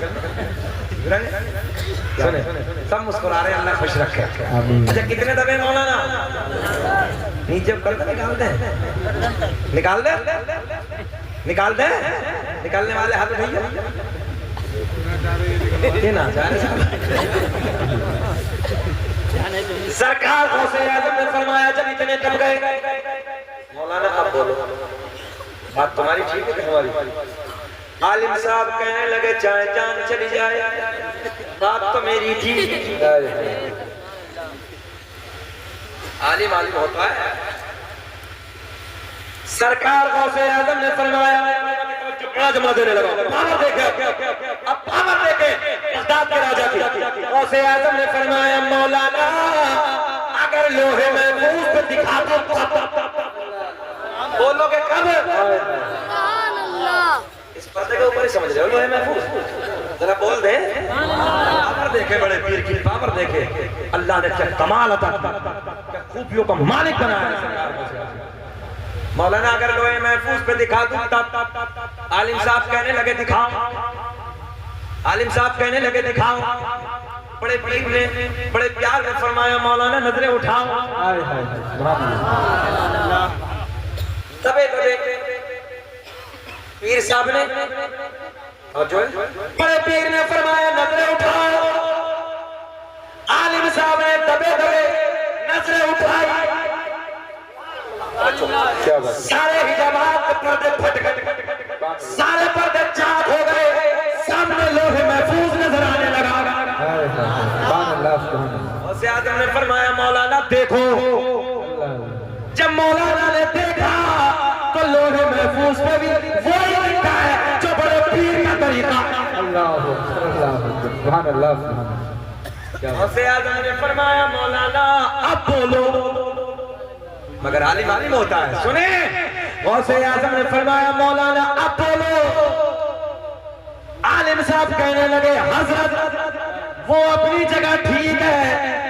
सुने सब मुस्कुरा रहे हैं, अल्लाह खुश रखे। अच्छा कितने दबे मौलाना? नीचे कर दे, निकाल दे, निकाल दे, निकाल दे। निकालने वाले हाथ उठाइए। ना सरकार गौसे आज़म ने फरमाया जब इतने दब गए मौलाना अब बोलो बात तुम्हारी ठीक है कि हमारी? आलिम साहब कहने लगे चाहे जान चली जाए बात तो मेरी थी। आलिम आलिम होता है। सरकार गौसे आजम ने फरमाया जुमला देने लगा, पावर देखे, अब पावर देखे बगदाद के राजा की। गौसे आजम ने फरमाया मौलाना अगर लोहे महफूज पे दिखा दो बोलोगे कब? इस पर्दे के ऊपर ही समझ रहे हो लोहे महफूज, जरा बोल दे। पावर देखे बड़े पीर की पावर देखे, अल्लाह ने क्या कमाल अता किया, खूबियों का मालिक बनाया है सरकार को। मौलाना अगर लोहे महफूज पे दिखा दूं तब आलिम साहब कहने लगे दिखाओ, आलिम साहब कहने लगे दिखाओ। बड़े पीर ने बड़े प्यार में फरमाया मौलाना नजरें उठाओ। तबे तबे पीर साहब ने और जो बड़े पीर ने फरमाया नजरें उठाओ। आलिम साहब ने तबे तबे नजरें उठाई। सारे हिजाबात के पर्दे फट गए, सारे पर्दे चाक हो गए, सामने लोहे महफूज नजर आने लगा। गौसे आजम ने फरमाया मौलाना देखो। जब मौलाना ने देखा तो लोहे महफूज पे भी वही लिखा है जो बड़े पीर का तरीका। गौसे आजम ने फरमाया मौलाना अब बोलो, मगर आलिम आलिम होता है। सुने, गौसे आजम ने फरमाया मौलाना अब बोलो। आलिम साहब कहने लगे हजरत वो अपनी जगह ठीक है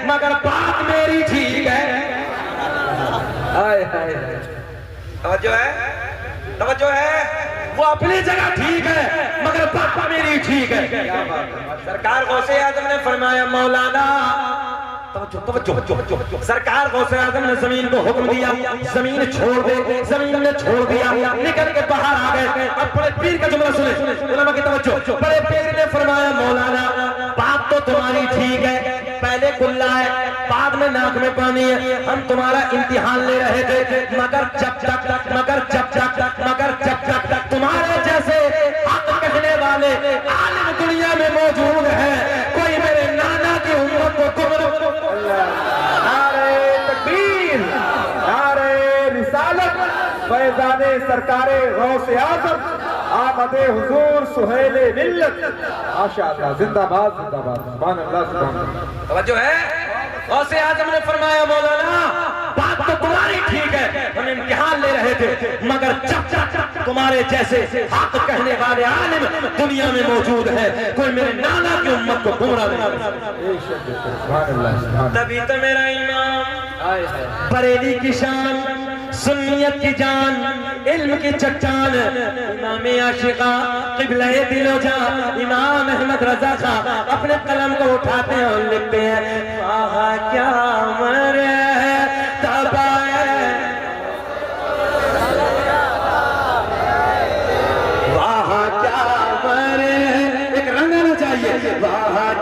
मगर बात मेरी ठीक है। तवज्जो है, तवज्जो है। वो अपनी जगह ठीक है मगर बात मेरी ठीक है। सरकार गौसे आजम ने फरमाया मौलाना सरकार गौसे आजम ने जमीन को हुक्म दिया, जमीन छोड़ दे। जमीन ने छोड़ दिया, निकल के बाहर आ गए। अब बड़े पीर का जुमला सुने, उलमा की तवज्जो। बड़े पीर ने फरमाया मौलाना बात तो तुम्हारी ठीक है, पहले कुल्ला है बाद में नाक में पानी है। हम तुम्हारा इम्तिहान ले रहे थे मगर जब तक तुम्हारे जैसे हक कहने वाले आलिम दुनिया में मौजूद है, कोई मेरे नाना की उम्मत को नारे तकबीर, नारे रिसालत, फैज़ाने सरकारे गौसे आज़म, आमदे हुजूर सुहेले मिल्लत। माशाअल्लाह, जिंदाबाद जिंदाबाद, सुभान अल्लाह सुभान अल्लाह। तवज्जो है। गौसे आज़म ने फरमाया मौलाना बात तो तुम्हारी ठीक है, हम इम्तिहान ले रहे थे मगर जब तुम्हारे जैसे हक कहने वाले आलिम दुनिया में मौजूद है, कोई मेरे नाना की उम्मत को गुमराह नहीं कर सकता। तभी तो मेरा इमाम बरेली की शान, सुन्नियत की जान, इल्म की चट्टान, इमाम आशिका क़िबला-ए दिलो जान इमाम अहमद रज़ा खां अपने कलम को उठाते हैं और लिखते हैं वाह क्या मरे वाह क्या मरे, एक रंग आना चाहिए वाह क्या